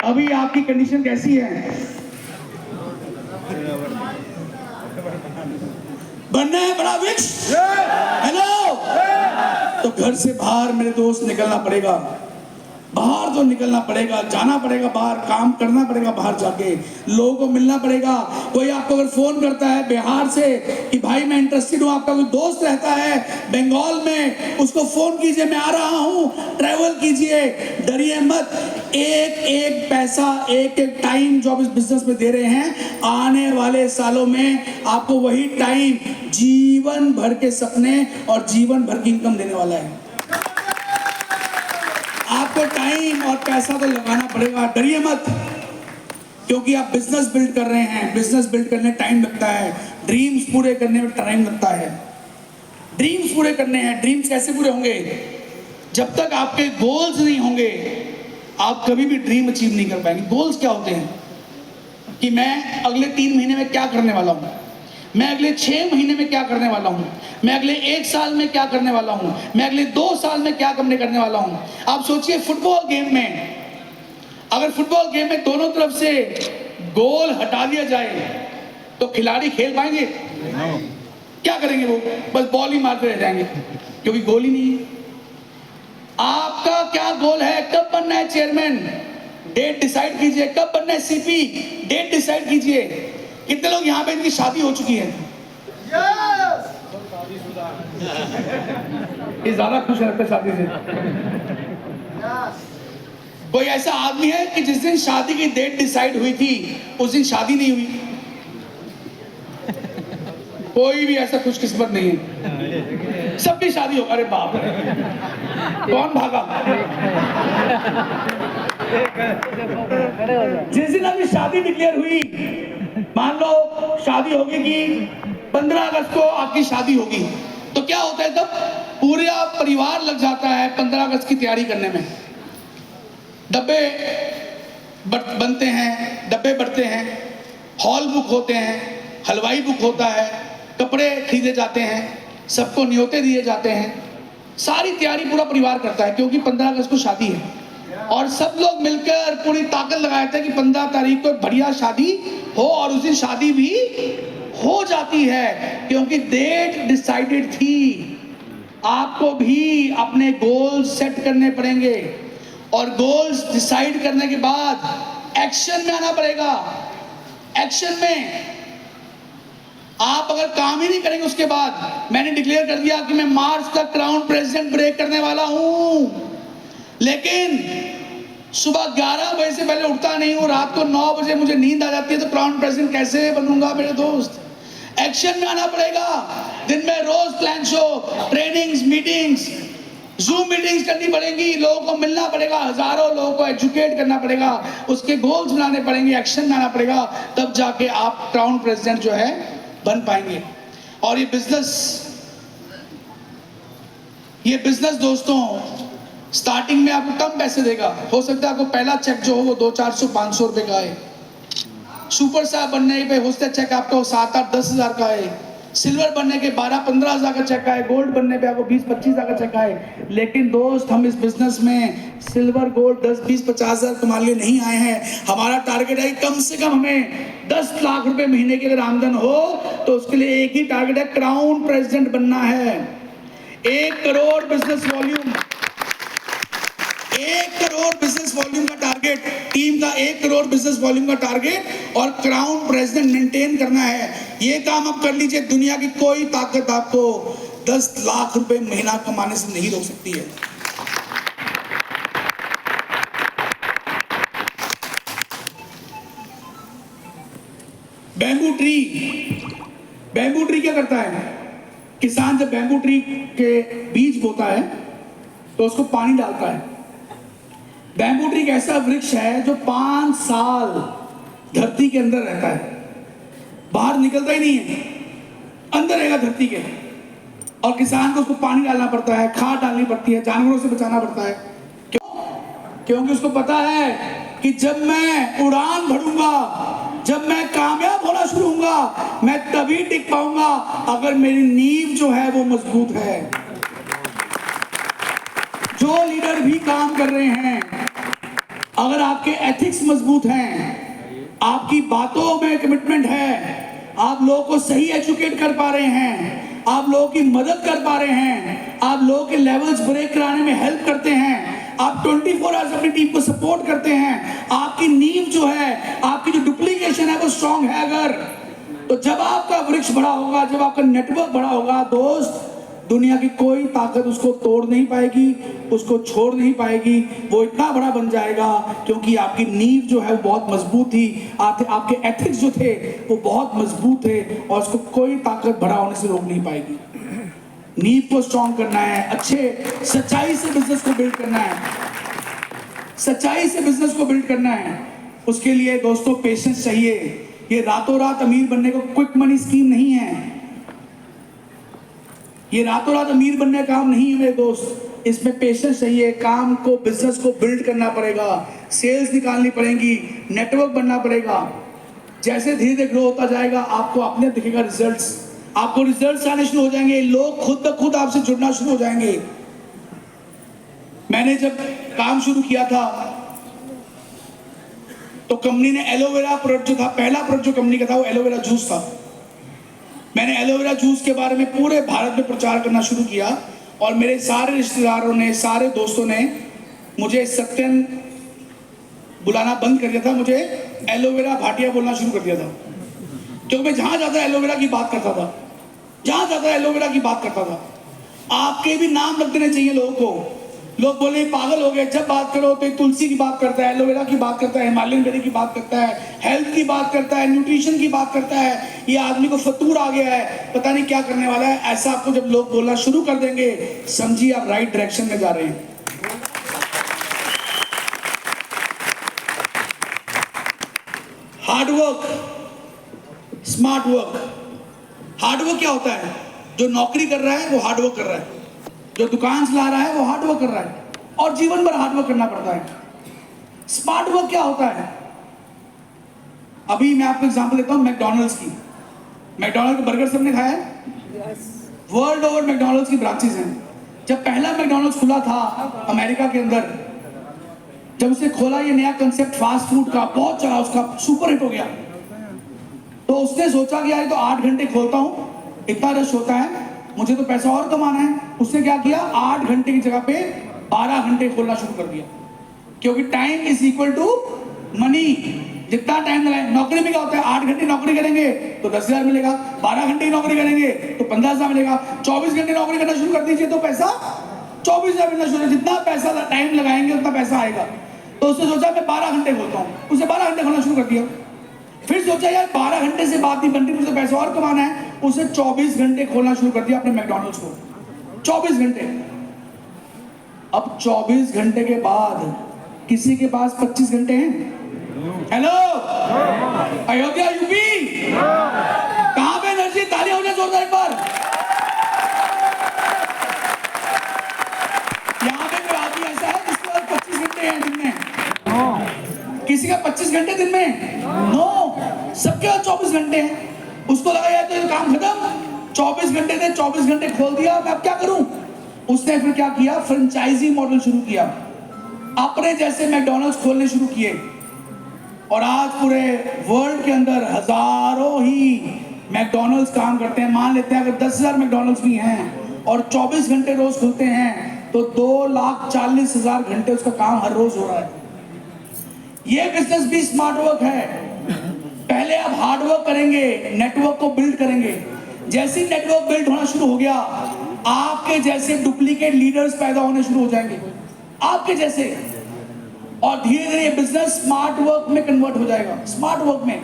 अभी आपकी कंडीशन कैसी है? बनना है बड़ा वृक्ष, हेलो? तो घर से बाहर मेरे दोस्त निकलना पड़ेगा, बाहर तो निकलना पड़ेगा, जाना पड़ेगा बाहर, काम करना पड़ेगा, बाहर जाके लोगों को मिलना पड़ेगा। कोई आपको अगर फोन करता है बिहार से कि भाई मैं इंटरेस्टेड हूँ, आपका कोई दोस्त रहता है बंगाल में, उसको फोन कीजिए, मैं आ रहा हूँ, ट्रैवल कीजिए, डरिए मत। एक एक पैसा, एक एक टाइम जो आप इस बिजनेस में दे रहे हैं, आने वाले सालों में आपको वही टाइम जीवन भर के सपने और जीवन भर की इनकम देने वाला है। आपको टाइम और पैसा तो लगाना पड़ेगा, डरिए मत, क्योंकि आप बिजनेस बिल्ड कर रहे हैं। बिजनेस बिल्ड करने टाइम लगता है, ड्रीम्स पूरे करने में टाइम लगता है। ड्रीम्स पूरे करने हैं। ड्रीम्स कैसे पूरे होंगे? जब तक आपके गोल्स नहीं होंगे, आप कभी भी ड्रीम अचीव नहीं कर पाएंगे। गोल्स क्या होते हैं कि मैं अगले 3 महीने में क्या करने वाला हूँ, मैं अगले 6 महीने में क्या करने वाला हूँ, मैं अगले 1 साल में क्या करने वाला हूँ, मैं अगले 2 साल में क्या करने वाला हूँ। आप सोचिए, फुटबॉल गेम में, अगर फुटबॉल गेम में दोनों तरफ से गोल हटा दिया जाए तो खिलाड़ी खेल पाएंगे? क्या करेंगे? वो बस बॉल ही मारते रह जाएंगे, क्योंकि गोल ही नहीं है। आपका क्या गोल है? कब बनना है चेयरमैन? डेट डिसाइड कीजिए। कब बनना है सीपी? डेट डिसाइड कीजिए। कितने लोग यहाँ पे इनकी शादी हो चुकी है? ये ज्यादा खुश रहते हैं शादी से। कोई ऐसा आदमी है कि जिस दिन शादी की डेट डिसाइड हुई थी उस दिन शादी नहीं हुई? कोई भी ऐसा खुशकिस्मत नहीं है, सबकी शादी हो। अरे बाप रे, कौन भागा? जिस दिन अभी शादी डिक्लेयर हुई, मान लो शादी होगी कि 15 अगस्त को आपकी शादी होगी, तो क्या होता है तब? पूरा परिवार लग जाता है 15 अगस्त की तैयारी करने में। डब्बे बनते हैं, डब्बे बढ़ते हैं, हॉल बुक होते हैं, हलवाई बुक होता है, कपड़े खरीदे जाते हैं, सबको न्योते दिए जाते हैं, सारी तैयारी पूरा परिवार करता है, क्योंकि 15 अगस्त को शादी है और सब लोग मिलकर पूरी ताकत लगाए थे कि 15 तारीख को बढ़िया शादी हो, और उस दिन शादी भी हो जाती है, क्योंकि डेट डिसाइडेड थी। आपको भी अपने गोल्स सेट करने पड़ेंगे और गोल्स डिसाइड करने के बाद एक्शन में आना पड़ेगा। एक्शन में आप अगर काम ही नहीं करेंगे, उसके बाद मैंने डिक्लेयर कर दिया कि मैं मार्च तक क्राउन प्रेसिडेंट ब्रेक करने वाला हूं, लेकिन सुबह 11 बजे से पहले उठता नहीं हूं, रात को 9 बजे मुझे नींद आ जाती है, तो क्राउन प्रेसिडेंट कैसे बनूंगा मेरे दोस्त? एक्शन में आना पड़ेगा। दिन में रोज plan show, trainings, meetings, Zoom meetings करनी पड़ेंगी, लोगों को मिलना पड़ेगा, हजारों लोगों को एजुकेट करना पड़ेगा, उसके गोल्स बनाने पड़ेंगे, एक्शन में आना पड़ेगा, तब जाके आप क्राउन प्रेसिडेंट जो है बन पाएंगे। और ये बिजनेस दोस्तों स्टार्टिंग में आपको कम पैसे देगा। हो सकता है आपको पहला चेक जो हो वो 200, 400, 500 रुपए का है। सुपर स्टार बनने पे हो सकता है चेक आपको 7, 8, 10 हजार का है। सिल्वर बनने के 12, 15 हजार का चेक है। गोल्ड बनने पे आपको 20, 25 हजार का चेक है। लेकिन दोस्त, हम इस बिजनेस में सिल्वर, गोल्ड 10, 20, 50 हजार कमाने लिए नहीं आए हैं। हमारा टारगेट है कम से कम हमें 10 लाख रुपए महीने की अगर आमदन हो तो उसके लिए एक ही टारगेट है, क्राउन प्रेसिडेंट बनना है। 1 crore business volume, 1 crore business volume का टारगेट, टीम का 1 करोड़ बिजनेस वॉल्यूम का टारगेट और क्राउन प्रेसिडेंट मेंटेन करना है। ये काम आप कर लीजिए, दुनिया की कोई ताकत आपको 10 लाख रुपए महीना कमाने से नहीं रोक सकती है। बैम्बू ट्री क्या करता है? किसान जब बैम्बू ट्री के बीज बोता है तो उसको पानी डालता है। बैम्बू ट्री एक ऐसा वृक्ष है जो 5 साल धरती के अंदर रहता है, बाहर निकलता ही नहीं है, अंदर रहेगा धरती के। और किसान को उसको पानी डालना पड़ता है, खाद डालनी पड़ती है, जानवरों से बचाना पड़ता है। क्यों? क्योंकि उसको पता है कि जब मैं उड़ान भरूंगा, जब मैं कामयाब होना शुरू होऊंगा, मैं तभी टिक पाऊंगा अगर मेरी नींव जो है वो मजबूत है। जो लीडर भी काम कर रहे हैं, अगर आपके एथिक्स मजबूत हैं, आपकी बातों में कमिटमेंट है, आप लोगों को सही एजुकेट कर पा रहे हैं, आप लोगों की मदद कर पा रहे हैं, आप लोगों के लेवल्स ब्रेक कराने में हेल्प करते हैं, आप 24 आवर्स अपनी टीम को सपोर्ट करते हैं, आपकी नींव जो है, आपकी जो डुप्लीकेशन है वो स्ट्रांग है अगर, तो जब आपका वृक्ष बड़ा होगा, जब आपका नेटवर्क बड़ा होगा दोस्त, दुनिया की कोई ताकत उसको तोड़ नहीं पाएगी, उसको छोड़ नहीं पाएगी। वो इतना बड़ा बन जाएगा क्योंकि आपकी नींव जो है वो बहुत मजबूत थी, आपके एथिक्स जो थे वो बहुत मजबूत थे और उसको कोई ताकत बड़ा होने से रोक नहीं पाएगी। नींव को स्ट्रॉन्ग करना है, अच्छे सच्चाई से बिजनेस को बिल्ड करना है, सच्चाई से बिजनेस को बिल्ड करना है। उसके लिए दोस्तों पेशेंस चाहिए। ये रातों रात अमीर बनने को क्विक मनी स्कीम नहीं है, ये रातों रात अमीर बनने का काम नहीं है मेरे दोस्त। इसमें पेशेंस चाहिए, काम को, बिजनेस को बिल्ड करना पड़ेगा, सेल्स निकालनी पड़ेगी, नेटवर्क बनना पड़ेगा। जैसे धीरे धीरे ग्रो होता जाएगा आपको अपने दिखेगा रिजल्ट्स, आपको रिजल्ट्स आने शुरू हो जाएंगे, लोग खुद ब खुद आपसे जुड़ना शुरू हो जाएंगे। मैंने जब काम शुरू किया था तो कंपनी ने एलोवेरा प्रोडक्ट जो था, पहला प्रोडक्ट जो कंपनी का था वो एलोवेरा जूस था। मैंने एलोवेरा जूस के बारे में पूरे भारत में प्रचार करना शुरू किया और मेरे सारे रिश्तेदारों ने, सारे दोस्तों ने मुझे सत्यन बुलाना बंद कर दिया था, मुझे एलोवेरा भाटिया बोलना शुरू कर दिया था, क्योंकि मैं जहां जाता एलोवेरा की बात करता था, जहां जाता एलोवेरा की बात करता था। आपके भी नाम रख देने चाहिए लोगों को। लोग बोले पागल हो गए, जब बात करो तो तुलसी की बात करता है, एलोवेरा की बात करता है, हिमालयन बेरी की बात करता है, हेल्थ की बात करता है, न्यूट्रिशन की बात करता है, ये आदमी को फतूर आ गया है, पता नहीं क्या करने वाला है। ऐसा आपको जब लोग बोलना शुरू कर देंगे, समझिए आप राइट डायरेक्शन में जा रहे हैं। Hard work, smart work. हार्डवर्क क्या होता है? जो नौकरी कर रहा है वो हार्डवर्क कर रहा है, जो दुकान चला रहा है वो हार्डवर्क कर रहा है, और जीवन भर हार्डवर्क करना पड़ता है। स्मार्ट वर्क क्या होता है? अभी मैं आपको एग्जांपल देता हूं मैकडॉनल्ड्स की। मैकडॉनल्ड के बर्गर सबने खाया है? वर्ल्ड ओवर मैकडॉनल्ड्स की ब्रांचेस हैं। जब पहला मैकडॉनल्ड्स खुला था अमेरिका के अंदर, जब उसने खोला ये नया कंसेप्ट फास्ट फूड का, बहुत चला, उसका सुपर हिट हो गया। तो उसने सोचा कि यार तो 8 घंटे खोलता हूँ, इतना रश होता है, मुझे तो पैसा और कमाना है। उसने क्या किया, 8 घंटे की जगह पे 12 घंटे खोलना शुरू कर दिया, क्योंकि time is equal to money. जितना टाइम लगाए, नौकरी में क्या होता है, 8 घंटे नौकरी करेंगे तो 10,000 मिलेगा, 12 घंटे की नौकरी करेंगे तो 15,000 मिलेगा, 24 घंटे नौकरी करना शुरू कर दीजिए तो पैसा 24,000 मिलना शुरू। जितना पैसा टाइम लगाएंगे उतना पैसा आएगा। तो उसने सोचा मैं 12 घंटे खोलता हूँ, उसने 12 घंटे खोलना शुरू कर दिया। फिर सोचा यार 12 घंटे से बात नहीं बनती, मुझे पैसा और कमाना है, उसे 24 घंटे खोलना शुरू कर दिया अपने मैकडॉनल्ड्स को। 24 घंटे। अब 24 घंटे के बाद किसी के पास 25 घंटे हैं? हेलो अयोध्या यूपी, कहां पे एनर्जी? ताली हो जाए जोरदार एक बार। यहां पे कोई आदमी ऐसा है जिसके पास 25 घंटे हैं दिन में? किसी का 25 घंटे दिन में? नो, सबके पास 24 घंटे हैं। उसको लगा यार तो ये काम खत्म, 24 घंटे थे, 24 घंटे खोल दिया, मैं अब क्या करूं? उसने फिर क्या किया, फ्रेंचाइजी मॉडल शुरू किया, अपने जैसे मैकडॉनल्ड्स खोलने शुरू किए। और आज पूरे वर्ल्ड के अंदर हजारों ही मैकडॉनल्ड्स काम करते हैं। मान लेते हैं अगर 10,000 मैकडॉनल्ड्स भी हैं और 24 घंटे रोज खुलते हैं तो 2,40,000 घंटे उसका काम हर रोज हो रहा है। ये बिजनेस भी स्मार्ट वर्क है। पहले आप हार्ड वर्क करेंगे, नेटवर्क को बिल्ड करेंगे। जैसे ही नेटवर्क बिल्ड होना शुरू हो गया, आपके जैसे डुप्लीकेट लीडर्स पैदा होने शुरू हो जाएंगे, आपके जैसे, और धीरे धीरे बिजनेस स्मार्ट वर्क में कन्वर्ट हो जाएगा, स्मार्ट वर्क में।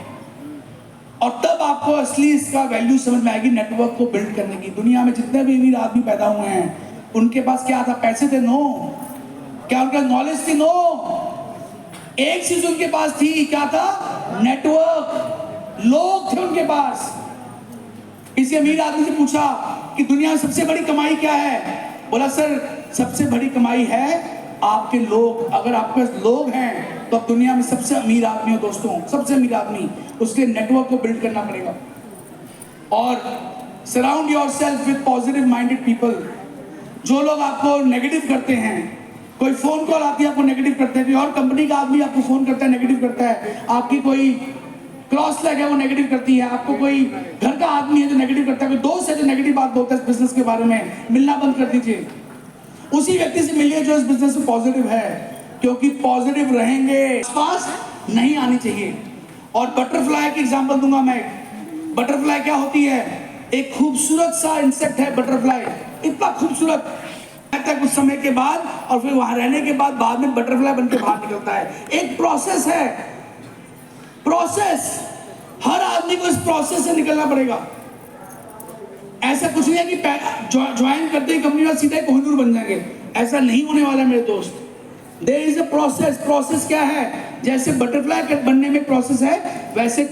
और तब आपको असली इसका वैल्यू समझ में आएगी, नेटवर्क को बिल्ड करने की। दुनिया में जितने भी अमीर आदमी पैदा हुए हैं, उनके पास क्या था? पैसे थे? नो। क्या उनका नॉलेज थी? नो। एक चीज उनके पास थी, क्या था? नेटवर्क। लोग थे उनके पास। किसी अमीर आदमी से पूछा कि दुनिया में सबसे बड़ी कमाई क्या है? बोला सर सबसे बड़ी कमाई है आपके लोग। अगर आपके पास लोग हैं तो आप दुनिया में सबसे अमीर आदमी हो दोस्तों, सबसे अमीर आदमी। उसके नेटवर्क को बिल्ड करना पड़ेगा। और surround yourself with positive minded people. जो लोग आपको नेगेटिव करते हैं, कोई फोन कॉल आती है आपको नेगेटिव करते हैं, कोई और कंपनी का आदमी आपको फोन करता है नेगेटिव करता है, आपकी कोई क्रॉस लैग है वो नेगेटिव करती है, आपको कोई घर का आदमी है जो नेगेटिव करता है, कोई दोस्त है जो नेगेटिव बात बोलता है इस बिजनेस के बारे में, मिलना बंद कर दीजिए। उसी व्यक्ति से मिलिए जो इस बिजनेस में पॉजिटिव है, क्योंकि पॉजिटिव रहेंगे, पास नहीं आनी चाहिए। और बटरफ्लाई की एग्जांपल दूंगा मैं। बटरफ्लाई क्या होती है? एक खूबसूरत सा इंसेक्ट है बटरफ्लाई, इतना खूबसूरत रहता है कुछ समय के बाद, और फिर वहां रहने के बाद में बटरफ्लाई बनकर बाहर निकलता है। एक प्रोसेस है, प्रोसेस। हर आदमी को इस प्रोसेस से निकलना पड़ेगा। ऐसा कुछ नहीं है कि ज्वाइन करते ही कंपनी में सीधे कोहिनूर बन जाएंगे, ऐसा नहीं होने वाला मेरे दोस्त। There is a process. Process क्या है? जैसे बटरफ्लाई बनने में प्रोसेस है, वैसे